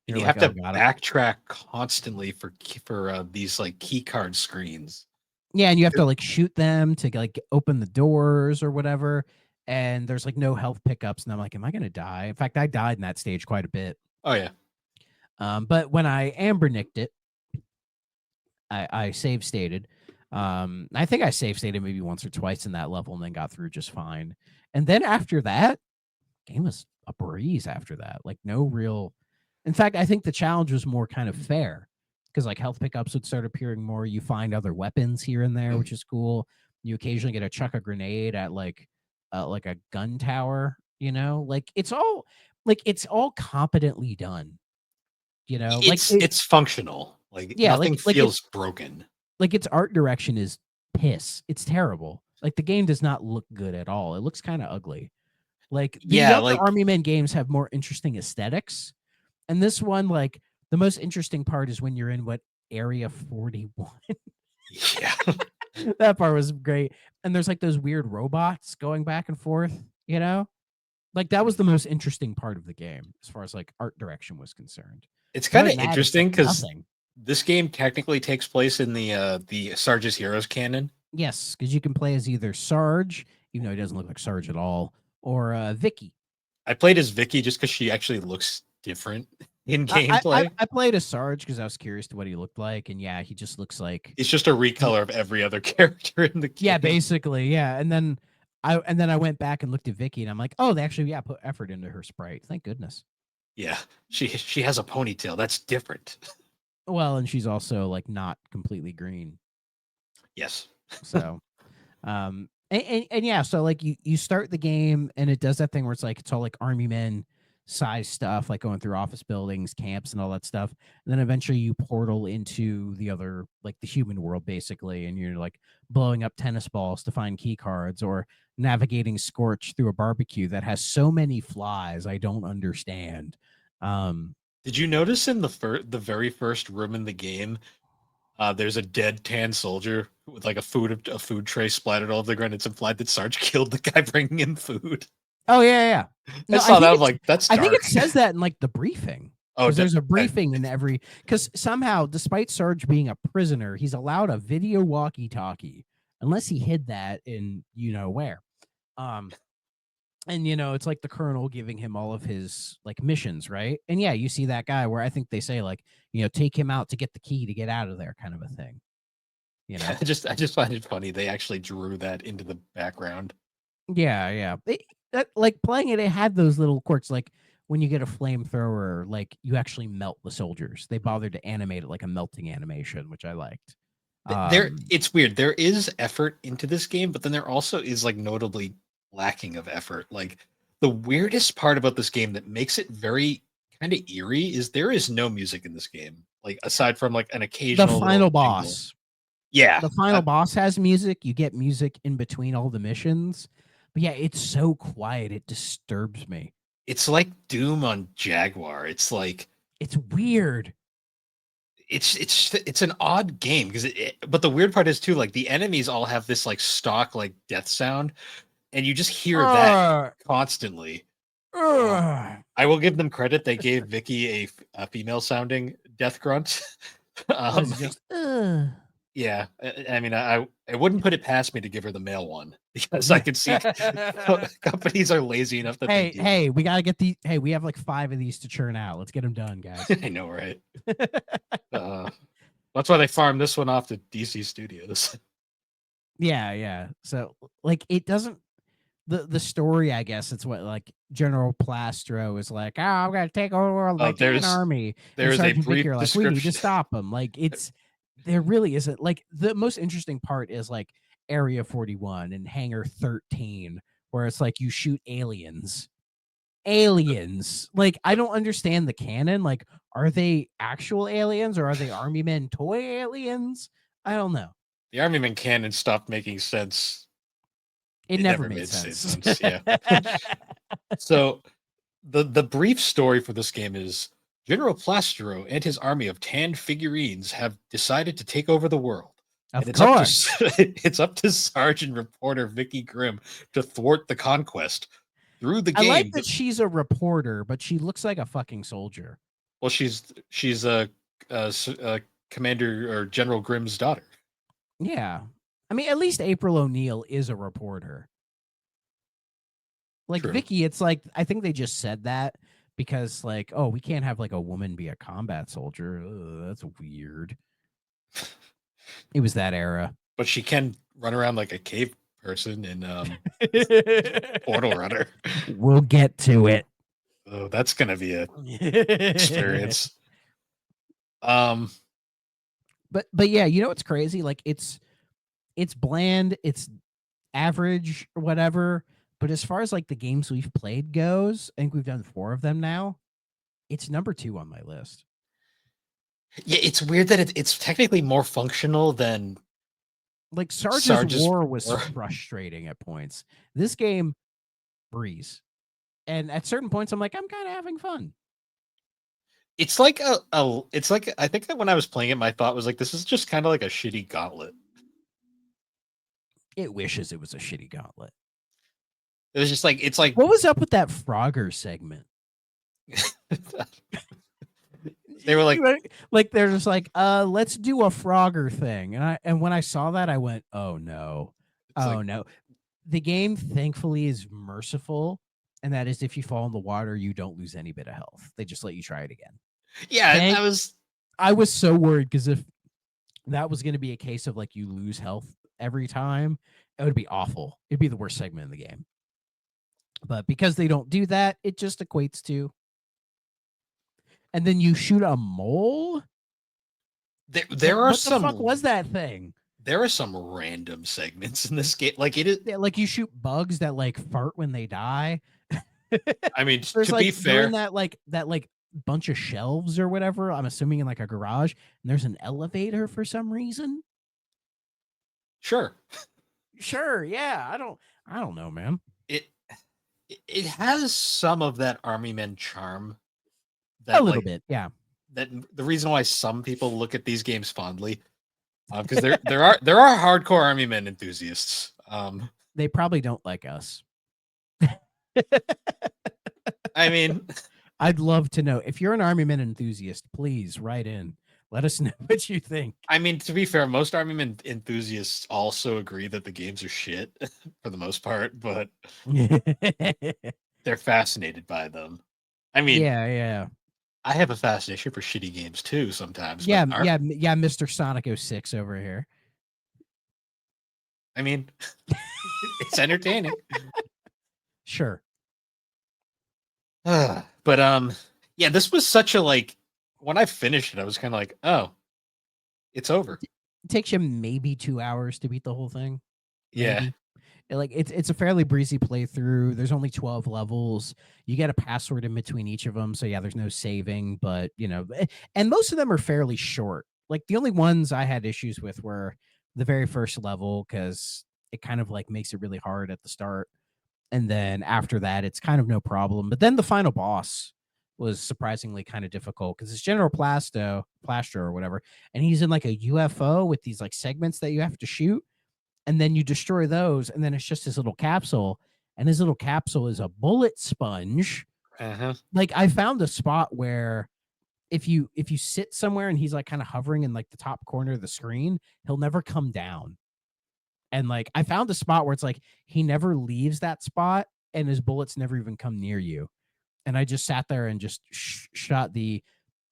and you have to backtrack constantly for these like key card screens. Yeah, and you have to like shoot them to like open the doors or whatever. And there's like no health pickups, and I'm like, am I gonna die? In fact, I died in that stage quite a bit. Oh yeah. But when I amber nicked it, I save stated. I think I save stated maybe once or twice in that level and then got through just fine. And then after that, game was a breeze after that. Like no real. In fact, I think the challenge was more kind of fair because like health pickups would start appearing more. You find other weapons here and there, which is cool. You occasionally get to chuck a grenade at like a gun tower. You know, like it's all competently done. You know, it's functional. Like nothing feels broken. Like its art direction is piss. It's terrible. Like the game does not look good at all. It looks kind of ugly. Like the other Army Men games have more interesting aesthetics. And this one, like the most interesting part is when you're in Area 41. Yeah. That part was great. And there's like those weird robots going back and forth, you know? Like that was the most interesting part of the game as far as like art direction was concerned. It's kind of interesting because this game technically takes place in the Sarge's Heroes canon. Yes, because you can play as either Sarge, even though he doesn't look like Sarge at all, or Vicky. I played as Vicky just because she actually looks different in gameplay. I played as Sarge because I was curious to what he looked like, and yeah, he just looks like it's just a recolor of every other character in the game. Yeah, basically, yeah. And then I went back and looked at Vicky, and I'm like, oh, they actually put effort into her sprite. Thank goodness. Yeah, she has a ponytail. That's different. Well, and she's also like not completely green. Yes. So, and yeah, so like you start the game and it does that thing where it's like it's all like Army Men size stuff, like going through office buildings, camps, and all that stuff. And then eventually you portal into the other, like the human world, basically, and you're like blowing up tennis balls to find key cards or navigating Scorch through a barbecue that has so many flies. I don't understand. Did you notice in the very first room in the game, there's a dead tan soldier with like a food tray splattered all over the ground? It's implied that Sarge killed the guy bringing him food. Oh yeah. No, I saw that. I'm like, that's dark. I think it says that in like the briefing. Oh, there's a briefing in every because somehow, despite Sarge being a prisoner, he's allowed a video walkie-talkie, unless he hid that in you know where. And it's like the colonel giving him all of his like missions, right? And yeah, you see that guy where I think they say like, take him out to get the key to get out of there, kind of a thing. I just find it funny they actually drew that into the background. Yeah. Like playing it had those little quirks, like when you get a flamethrower, like you actually melt the soldiers. They bothered to animate it like a melting animation, which I liked. It's weird. There is effort into this game, but then there also is like notably lacking of effort. Like the weirdest part about this game that makes it very kind of eerie is there is no music in this game. Like aside from like an the occasional final little jingle. boss. Yeah. The final boss has music. You get music in between all the missions. But yeah, it's so quiet. It disturbs me. It's like Doom on Jaguar. It's like it's weird. It's an odd game because but the weird part is too, like the enemies all have this like stock like death sound, and you just hear that constantly. I will give them credit. They gave Vicky a female sounding death grunt. Just, yeah, I mean, I wouldn't put it past me to give her the male one because I could see companies are lazy enough that hey, we gotta get these. Hey, we have like 5 of these to churn out. Let's get them done, guys. I know, right? That's why they farmed this one off to DC Studios. Yeah. So like, it doesn't. The story, I guess, it's what like General Plastro is like. Oh, I'm gonna take over like an army. There's a brief like, we need to stop them. Like there really isn't. Like the most interesting part is like Area 41 and Hangar 13, where it's like you shoot aliens. Like, I don't understand the canon. Like, are they actual aliens or are they Army Men toy aliens? I don't know. The Army Men canon stopped making sense. It never made sense. Yeah. So the brief story for this game is General Plastro and his army of tanned figurines have decided to take over the world. Of course. It's up to Sergeant Reporter Vicky Grimm to thwart the conquest. Through the game. I like that she's a reporter, but she looks like a fucking soldier. Well, she's a Commander or General Grimm's daughter. Yeah. I mean, at least April O'Neil is a reporter. Like, true. Vicky, it's like, I think they just said that because, like, oh, we can't have like a woman be a combat soldier. Ugh, that's weird. It was that era. But she can run around like a cave person in Portal Runner. We'll get to it. Oh, that's gonna be a experience. But yeah, you know what's crazy? Like it's bland, it's average or whatever. But as far as like the games we've played goes, I think we've done 4 of them now. It's number 2 on my list. Yeah, it's weird that it's technically more functional than like Sarge's War was frustrating at points. This game, breeze. And at certain points, I'm like, I'm kind of having fun. It's like it's like, I think that when I was playing it, my thought was like, this is just kind of like a shitty Gauntlet. It wishes it was a shitty Gauntlet. It was just like, it's like, what was up with that Frogger segment? They were like they're just like, let's do a Frogger thing. And when I saw that, I went, oh no. No. The game thankfully is merciful, and that is if you fall in the water, you don't lose any bit of health. They just let you try it again. Yeah, I was so worried because if that was going to be a case of like you lose health every time, it would be awful. It'd be the worst segment in the game. But because they don't do that, it just equates to. And then you shoot a mole. There are some. What the fuck was that thing? There are some random segments in this game. Like it is. Yeah, like you shoot bugs that like fart when they die. I mean, to like, be fair, that bunch of shelves or whatever. I'm assuming in like a garage, and there's an elevator for some reason. Sure. Yeah. I don't know, man. It has some of that Army Men charm. A little bit, yeah. That the reason why some people look at these games fondly, because there are hardcore Army Men enthusiasts. They probably don't like us. I mean, I'd love to know if you're an Army Men enthusiast. Please write in. Let us know what you think. I mean, to be fair, most armament enthusiasts also agree that the games are shit for the most part, but they're fascinated by them. I mean, yeah. I have a fascination for shitty games too sometimes, but Yeah, Mr. Sonic 06 over here. I mean, it's entertaining. Sure. But yeah, this was such a like when I finished it, I was kind of like, oh, it's over. It takes you maybe 2 hours to beat the whole thing. Maybe. Yeah. Like it's a fairly breezy playthrough. There's only 12 levels. You get a password in between each of them. So yeah, there's no saving, but and most of them are fairly short. Like the only ones I had issues with were the very first level because it kind of like makes it really hard at the start. And then after that, it's kind of no problem. But then the final boss was surprisingly kind of difficult because it's General Plastro or whatever, and he's in like a UFO with these like segments that you have to shoot, and then you destroy those, and then it's just his little capsule, and his little capsule is a bullet sponge. Like I found a spot where if you sit somewhere and he's like kind of hovering in like the top corner of the screen, he'll never come down. And like I found a spot where it's like he never leaves that spot and his bullets never even come near you. And I just sat there and just shot the.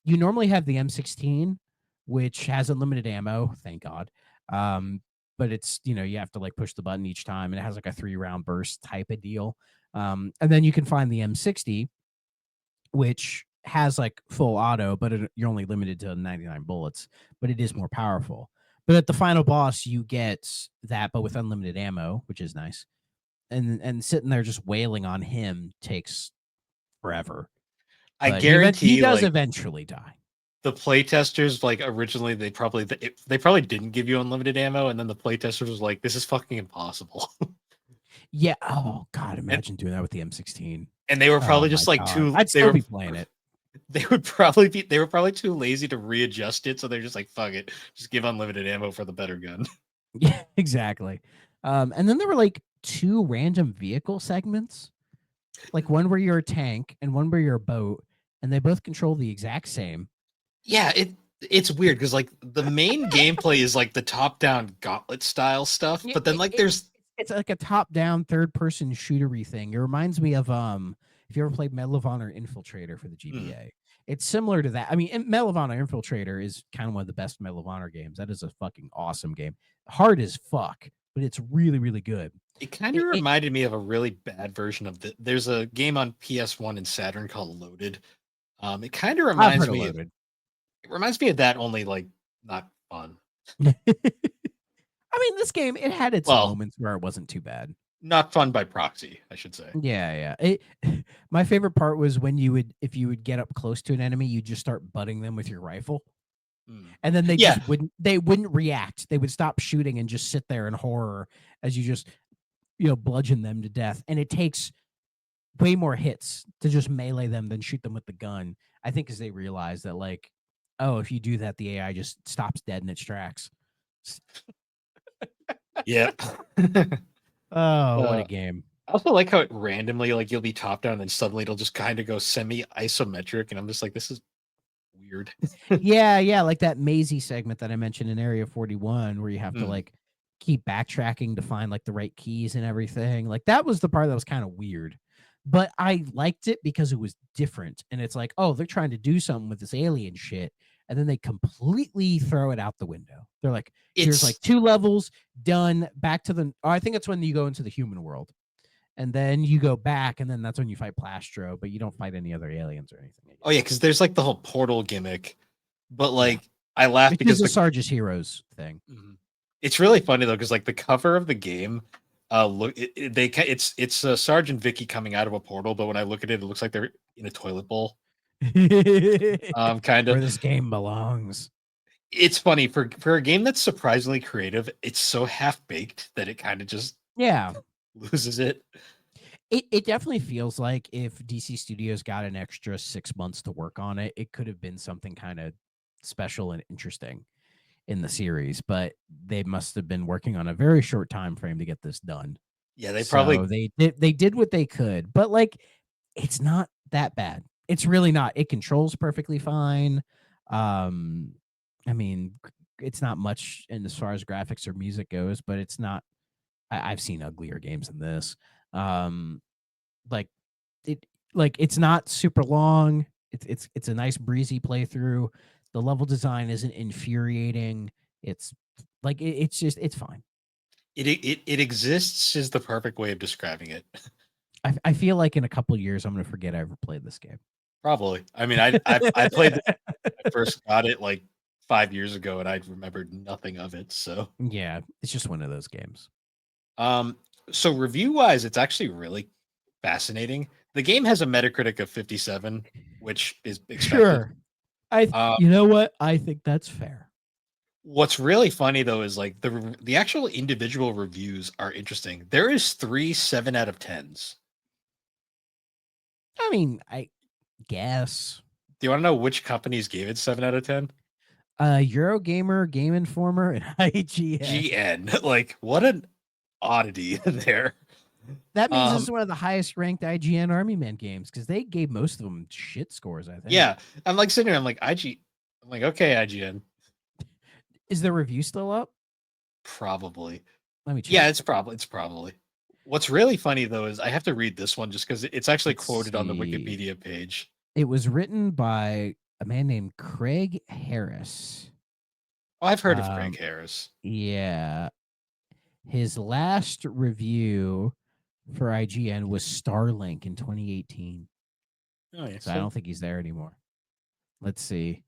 You normally have the M16, which has unlimited ammo, thank God. But it's you have to like push the button each time, and it has like a 3-round burst type of deal. And then you can find the M60, which has like full auto, but you're only limited to 99 bullets, but it is more powerful. But at the final boss, you get that, but with unlimited ammo, which is nice. And sitting there just wailing on him takes forever. I But guarantee he does eventually die. The playtesters, like originally, they probably didn't give you unlimited ammo, and then the playtesters was like, "This is fucking impossible." Yeah. Oh God, imagine doing that with the M16. And they were probably just like too. I'd still be playing it. They were probably too lazy to readjust it, so they're just like, "Fuck it, just give unlimited ammo for the better gun." Yeah, exactly. And then there were like 2 random vehicle segments, like one where you're a tank and one where you're a boat, and they both control the exact same. Yeah, it's weird because like the main gameplay is like the top-down gauntlet style stuff, but then like it's like a top-down third-person shootery thing. It reminds me of if you ever played Medal of Honor Infiltrator for the GBA. It's similar to that. I mean, Medal of Honor Infiltrator is kind of one of the best Medal of Honor games. That is a fucking awesome game. Hard as fuck, but it's really, really good. It kind of reminded me of a really bad version of there's a game on PS1 and Saturn called Loaded. It kind of reminds me of, it reminds me of that, only like not fun. I mean, this game, it had its moments where it wasn't too bad. Not fun by proxy, I should say. Yeah. My favorite part was when if you would get up close to an enemy, you just start butting them with your rifle. And then they wouldn't react. They would stop shooting and just sit there in horror as you just bludgeon them to death. And it takes way more hits to just melee them than shoot them with the gun. I think as they realize that, like, oh, if you do that, the AI just stops dead in its tracks. Yeah. Oh, what a game. I also like how it randomly, like, you'll be top down and suddenly it'll just kind of go semi-isometric, and I'm just like, this is weird. Yeah, like that Maisie segment that I mentioned in Area 41 where you have to like keep backtracking to find like the right keys and everything. Like that was the part that was kind of weird. But I liked it because it was different. And it's like, oh, they're trying to do something with this alien shit. And then they completely throw it out the window. They're like, here's like 2 levels, done, back to I think it's when you go into the human world. And then you go back, and then that's when you fight Plastro, but you don't fight any other aliens or anything. Oh, yeah, because there's like the whole portal gimmick. But like, I laugh because the Sarge's Heroes thing. It's really funny though, because like the cover of the game, it's Sergeant Vicky coming out of a portal, but when I look at it, it looks like they're in a toilet bowl. Kind of where this game belongs. It's funny for a game that's surprisingly creative. It's so half baked that it kind of just loses it. It definitely feels like if DC Studios got an extra 6 months to work on it, it could have been something kind of special and interesting in the series, but they must have been working on a very short time frame to get this done. Yeah, they did what they could, but like it's not that bad. It's really not. It controls perfectly fine. I mean, it's not much in as far as graphics or music goes, but it's not. I've seen uglier games than this. Like it, like it's not super long. It's a nice breezy playthrough. The level design isn't infuriating. It's like it's just it's fine. It exists is the perfect way of describing it. I feel like in a couple years I'm gonna forget I ever played this game. Probably. I mean, I played this when I first got it like 5 years ago, and I remembered nothing of it. So Yeah, it's just one of those games. So review wise, it's actually really fascinating. The game has a Metacritic of 57, which is expected. Sure. You know what? I think that's fair. What's really funny though is like the actual individual reviews are interesting. There is 3 7 out of 10s. I mean, I guess. Do you want to know which companies gave it 7 out of 10? Eurogamer, Game Informer, and IGN. GN. Like, what an oddity there. That means this is one of the highest ranked IGN Army Men games because they gave most of them shit scores, I think. Yeah. I'm like sitting here, I'm like, I'm like, okay, IGN. Is the review still up? Probably. Let me check. Yeah, it's probably. What's really funny though is I have to read this one just because it's actually quoted on the Wikipedia page. It was written by a man named Craig Harris. Oh, I've heard of Craig Harris. Yeah. His last review for IGN was Starlink in 2018. Oh, yeah. So I don't think he's there anymore. Let's see.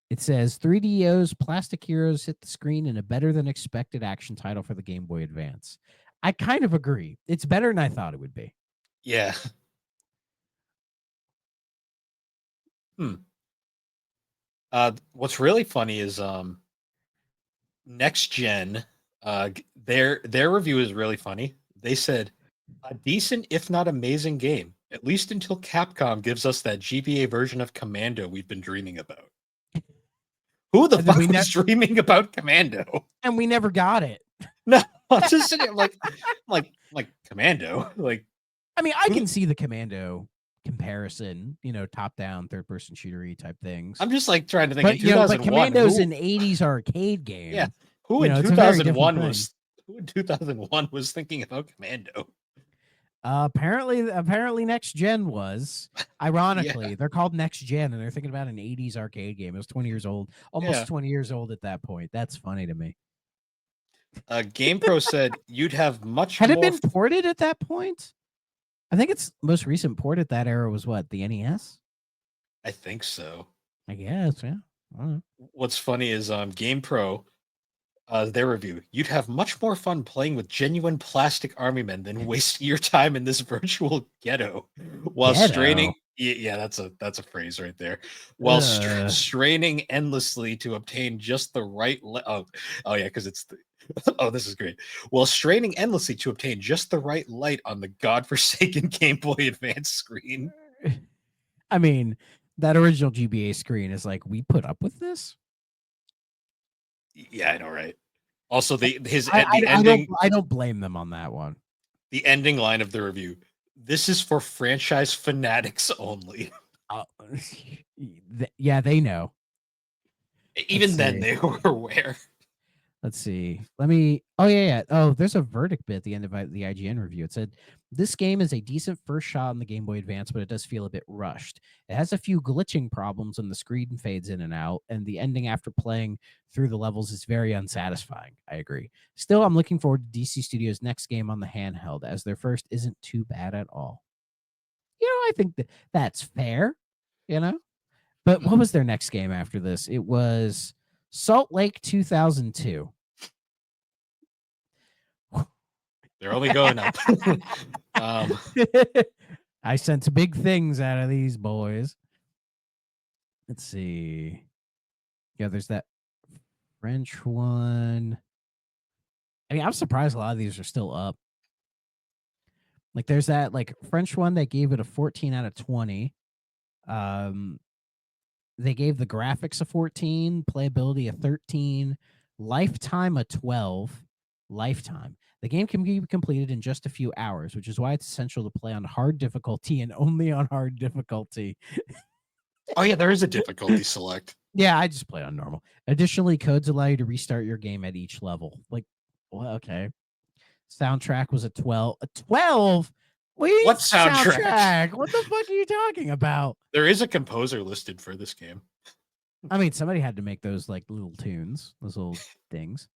It says 3DO's Plastic Heroes hit the screen in a better than expected action title for the Game Boy Advance. I kind of agree. It's better than I thought it would be. Yeah. What's really funny is Next Gen, their review is really funny. They said a decent, if not amazing game, at least until Capcom gives us that GBA version of Commando we've been dreaming about. Who the fuck was dreaming about Commando? And we never got it. No, I'm just sitting here like Commando. Like, I mean, I can see the Commando comparison, top-down, third-person shootery type things. I'm just like trying to think. But Commando's an '80s arcade game. Yeah, who in 2001 was thinking about Commando? Apparently, Next Gen was. Ironically, they're called Next Gen, and they're thinking about an '80s arcade game. It was 20 years old, almost 20 years old at that point. That's funny to me. GamePro said you'd have much. Had it been ported at that point? I think its most recent port at that era was what, the NES? I think so. I guess, yeah. What's funny is GamePro, their review. You'd have much more fun playing with genuine plastic army men than wasting your time in this virtual ghetto while straining. Yeah, that's a phrase right there. While straining endlessly to obtain just the right. Oh yeah, because it's the. Oh, this is great. While straining endlessly to obtain just the right light on the godforsaken Game Boy Advance screen. I mean, that original GBA screen is like, we put up with this? Yeah, I know, right? Also, the ending. I don't blame them on that one. The ending line of the review: "This is for franchise fanatics only." Yeah, they know. Even then, they were aware. Let's see. Oh, yeah. Oh, there's a verdict bit at the end of the IGN review. It said, this game is a decent first shot on the Game Boy Advance, but it does feel a bit rushed. It has a few glitching problems when the screen fades in and out, and the ending after playing through the levels is very unsatisfying. I agree. Still, I'm looking forward to DC Studios' next game on the handheld, as their first isn't too bad at all. I think that's fair, But what was their next game after this? It was Salt Lake 2002. They're only going up. I sense big things out of these boys. Let's see. Yeah, there's that French one. I mean, I'm surprised a lot of these are still up. Like, there's that French one that gave it a 14 out of 20. They gave the graphics a 14, playability a 13, lifetime a 12. Lifetime. The game can be completed in just a few hours, which is why it's essential to play on hard difficulty and only on hard difficulty. Oh yeah, there is a difficulty select. Yeah, I just play on normal. Additionally, codes allow you to restart your game at each level. Like, well, okay. Soundtrack was a 12. A 12? What soundtrack? What the fuck are you talking about? There is a composer listed for this game. I mean, somebody had to make those like little tunes, those little things.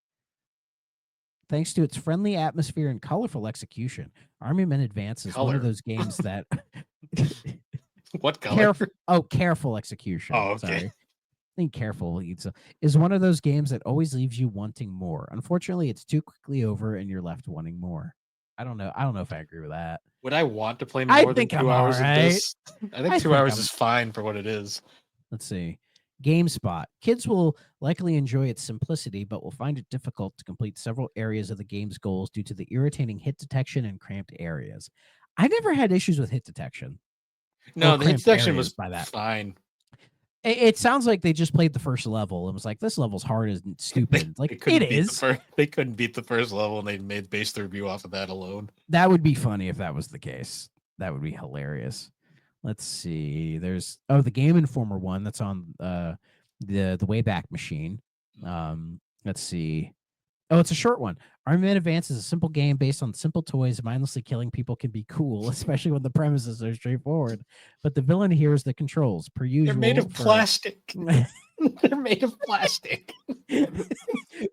Thanks to its friendly atmosphere and colorful execution, Army Men Advance is one of those games that what color? Careful execution. Oh, okay. Sorry. I think careful is one of those games that always leaves you wanting more. Unfortunately, it's too quickly over and you're left wanting more. I don't know if I agree with that. Would I want to play more than 2 hours of this? I think 2 hours is fine for what it is. Let's see. GameSpot. Kids will likely enjoy its simplicity, but will find it difficult to complete several areas of the game's goals due to the irritating hit detection and cramped areas. I never had issues with hit detection. No, the hit detection was fine. It sounds like they just played the first level and was like, this level's hard and stupid. It is. They couldn't beat the first level and they based the review off of that alone. That would be funny if that was the case. That would be hilarious. Let's see. There's the Game Informer one that's on the Wayback Machine. Let's see. Oh, it's a short one. Army Men Advance is a simple game based on simple toys. Mindlessly killing people can be cool, especially when the premises are straightforward. But the villain here is the controls, per usual. They're made of plastic. They're made of plastic.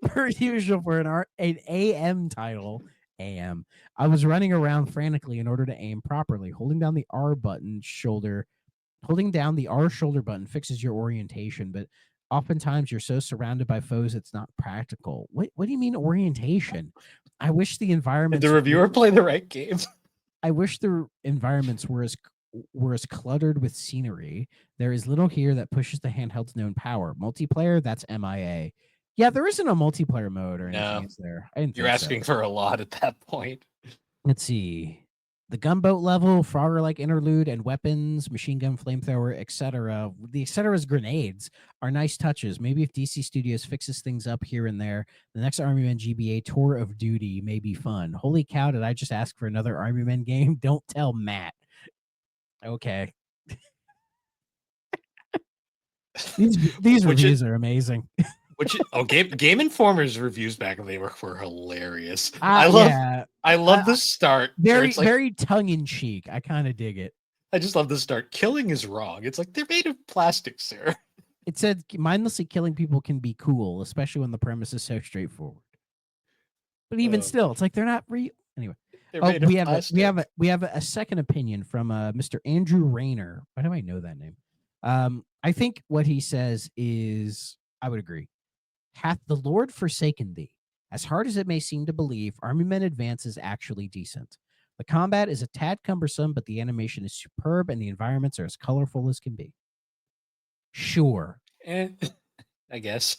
Per usual for an AM title. AM. I was running around frantically in order to aim properly. Holding down the R shoulder button fixes your orientation, but oftentimes you're so surrounded by foes it's not practical. What do you mean orientation? I wish the environment. Did the reviewer play the right game? I wish the environments were as cluttered with scenery. There is little here that pushes the handheld's known power. Multiplayer, that's MIA. Yeah, there isn't a multiplayer mode or anything there. You're asking for a lot at that point. Let's see. The gunboat level, Frogger-like interlude, and weapons, machine gun, flamethrower, etc. The etc.'s grenades are nice touches. Maybe if DC Studios fixes things up here and there, the next Army Men GBA Tour of Duty may be fun. Holy cow, did I just ask for another Army Men game? Don't tell Matt. Okay. These reviews are amazing. Game Informer's reviews back in the day were hilarious. I love the start. Very tongue in cheek. I kind of dig it. I just love the start. Killing is wrong. It's like they're made of plastic, sir. It said mindlessly killing people can be cool, especially when the premise is so straightforward. But even still, it's like they're not real. Anyway, we have a second opinion from Mr. Andrew Rayner. Why do I know that name? I think what he says is, I would agree. Hath the Lord forsaken thee? As hard as it may seem to believe, Army Men Advance is actually decent. The combat is a tad cumbersome, but the animation is superb and the environments are as colorful as can be. Sure. I guess.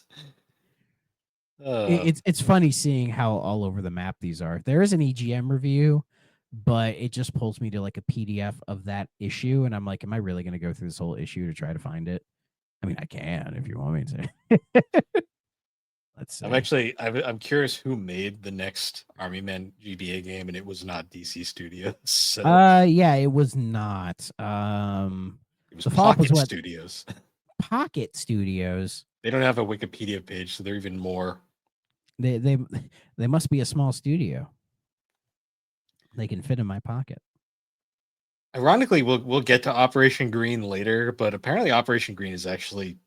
It's funny seeing how all over the map these are. There is an EGM review, but it just pulls me to like a PDF of that issue, and I'm like, am I really going to go through this whole issue to try to find it? I mean, I can if you want me to. Let's see. I'm curious who made the next Army Men GBA game, and it was not DC Studios. So. Yeah, it was not. It was Pocket Studios. Pocket Studios. They don't have a Wikipedia page, so they're even more. They must be a small studio. They can fit in my pocket. Ironically, we'll get to Operation Green later, but apparently Operation Green is actually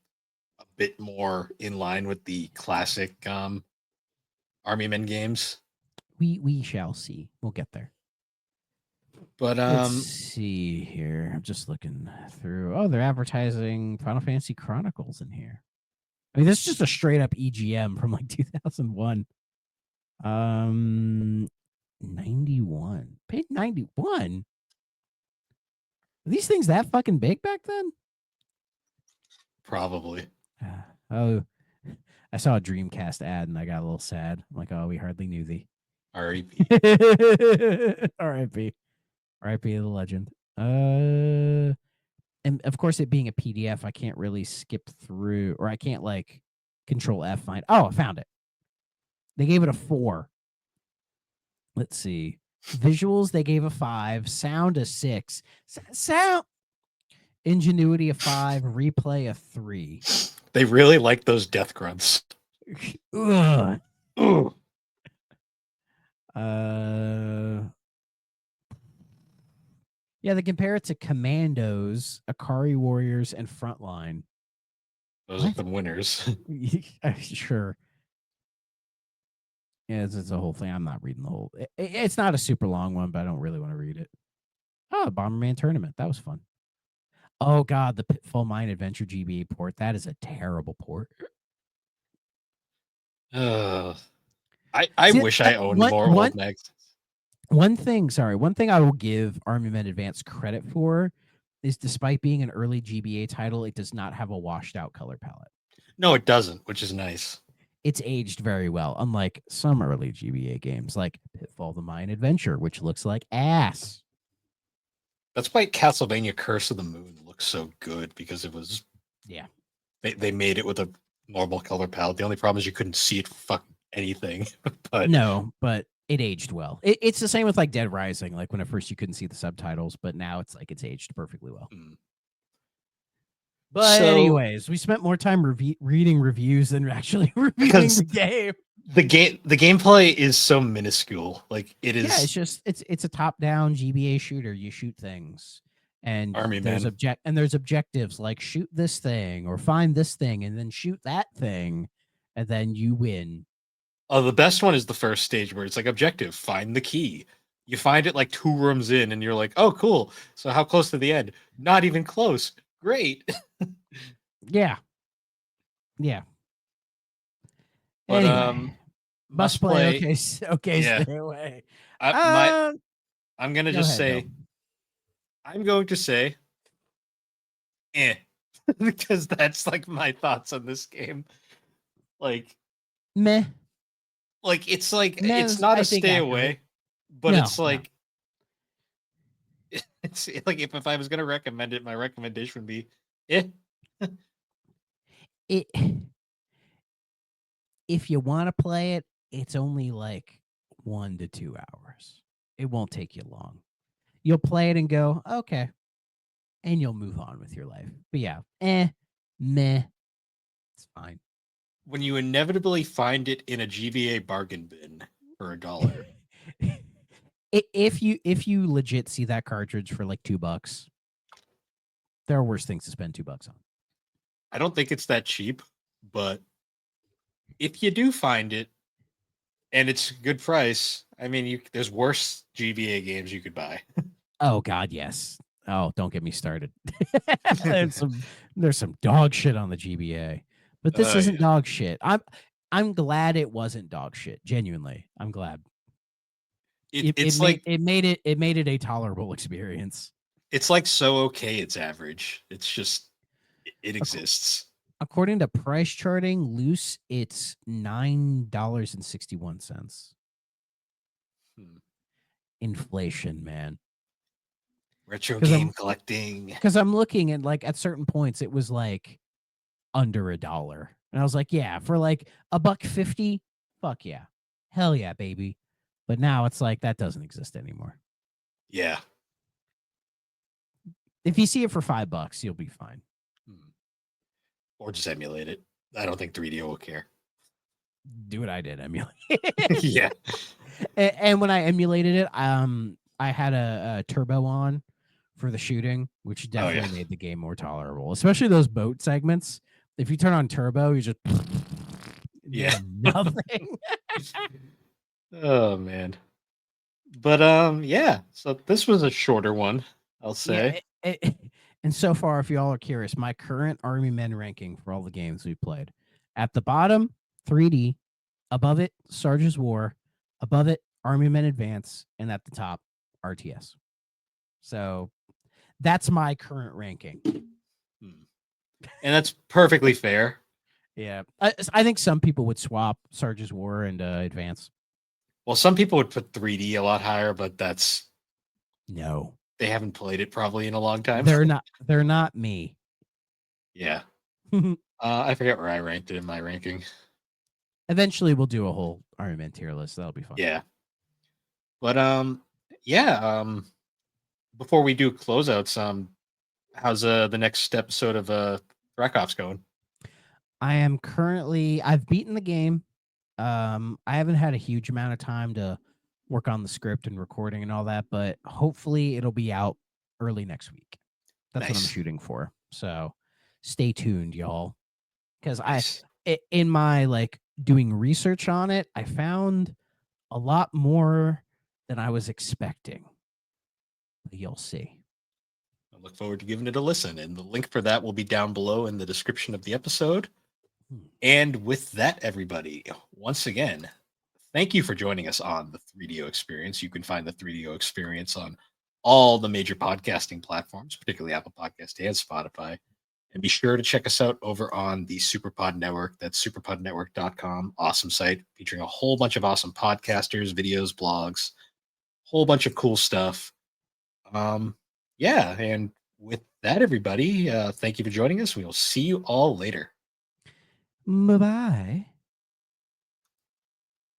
a bit more in line with the classic Army Men games. We shall see. We'll get there. But let's see here. I'm just looking through. Oh, they're advertising Final Fantasy Chronicles in here. I mean, this is just a straight up EGM from like 2001. 91. Paid 91. Are these things that fucking big back then? Probably. Oh, I saw a Dreamcast ad and I got a little sad. I'm like, oh, we hardly knew thee. R.I.P. R.I.P. R.I.P. the legend. And of course, it being a PDF, I can't really skip through, or I can't like Control F find. Oh, I found it. They gave it a 4. Let's see. Visuals, they gave a 5. Sound, a 6. Sound. Ingenuity, a 5. Replay, a 3. They really like those death grunts. Ugh. Ooh. Yeah, they compare it to Commandos, Akari Warriors, and Frontline. Those are the winners. Sure. Yeah, it's a whole thing. I'm not reading the whole. It's not a super long one, but I don't really want to read it. Oh, Bomberman Tournament. That was fun. Oh God, the Pitfall Mine Adventure GBA port. That is a terrible port. I wish I owned more old magazines. One thing I will give Army Men Advance credit for is, despite being an early GBA title, it does not have a washed out color palette. No, it doesn't, which is nice. It's aged very well, unlike some early GBA games like Pitfall the Mine Adventure, which looks like ass. That's why Castlevania Curse of the Moon looks so good, because it was, yeah, they made it with a normal color palette. The only problem is you couldn't see it fucking anything. But it aged well. It's the same with like Dead Rising. Like when at first you couldn't see the subtitles, but now it's like it's aged perfectly well. But anyways, we spent more time reading reviews than actually reviewing the game. The gameplay is so minuscule. Like it is. Yeah, it's just it's a top-down GBA shooter. You shoot things, and there's objectives like shoot this thing or find this thing, and then shoot that thing, and then you win. Oh, the best one is the first stage where it's like objective, find the key. You find it like 2 rooms in, and you're like, oh, cool. So how close to the end? Not even close. Great. Yeah. But anyway, must play. Okay, yeah. Stay away. I'm gonna just say, I'm going to say, because that's like my thoughts on this game. Like, meh. Like it's not a stay away, but it's like it's like if I was gonna recommend it, my recommendation would be if you want to play it, it's only like 1 to 2 hours. It won't take you long. You'll play it and go, okay, and you'll move on with your life. But yeah, meh, it's fine. When you inevitably find it in a GBA bargain bin for $1. If you legit see that cartridge for like $2, there are worse things to spend $2 on. I don't think it's that cheap, but if you do find it and it's a good price, I mean, there's worse GBA games you could buy. Oh God, yes. Oh, don't get me started. There's some dog shit on the GBA, but this isn't dog shit. I'm glad it wasn't dog shit. Genuinely, I'm glad. It made it a tolerable experience. It's like so okay. It's average. It's just it exists. According to price charting, loose, it's $9.61. Inflation, man. Retro game collecting. Because I'm looking at like at certain points, it was like under $1, and I was like, yeah, for like $1.50, fuck yeah, hell yeah, baby. But now it's like that doesn't exist anymore. Yeah. If you see it for $5, you'll be fine. Or just emulate it. I don't think 3DO will care. Do what I did, emulate. Yeah. And when I emulated it, I had a turbo on for the shooting, which definitely made the game more tolerable, especially those boat segments. If you turn on turbo, you just nothing. Oh man. But yeah, so this was a shorter one, I'll say. Yeah, and so far, if y'all are curious, my current Army Men ranking for all the games we played: at the bottom, 3D; above it, Sarge's War; above it, Army Men Advance; and at the top, RTS. So that's my current ranking. And that's perfectly fair. Yeah. I think some people would swap Sarge's War and Advance. Well, some people would put 3D a lot higher, but no. They haven't played it probably in a long time. They're not me. Yeah. I forget where I ranked it in my ranking. Eventually we'll do a whole Army Men tier list. That'll be fun. Yeah. But before we do closeouts, how's the next episode of Threck Ops going? I've beaten the game. I haven't had a huge amount of time to work on the script and recording and all that, but hopefully it'll be out early next week. That's what I'm Nice. shooting for. So stay tuned, y'all. Because Nice. in my like doing research on it, I found a lot more than I was expecting. But you'll see. I look forward to giving it a listen, and the link for that will be down below in the description of the episode. And with that, everybody, once again, thank you for joining us on the 3DO Experience. You can find the 3DO Experience on all the major podcasting platforms, particularly Apple Podcast and Spotify. And be sure to check us out over on the Superpod Network. That's superpodnetwork.com. Awesome site featuring a whole bunch of awesome podcasters, videos, blogs, whole bunch of cool stuff. Yeah, and with that, everybody, thank you for joining us. We will see you all later. Bye bye.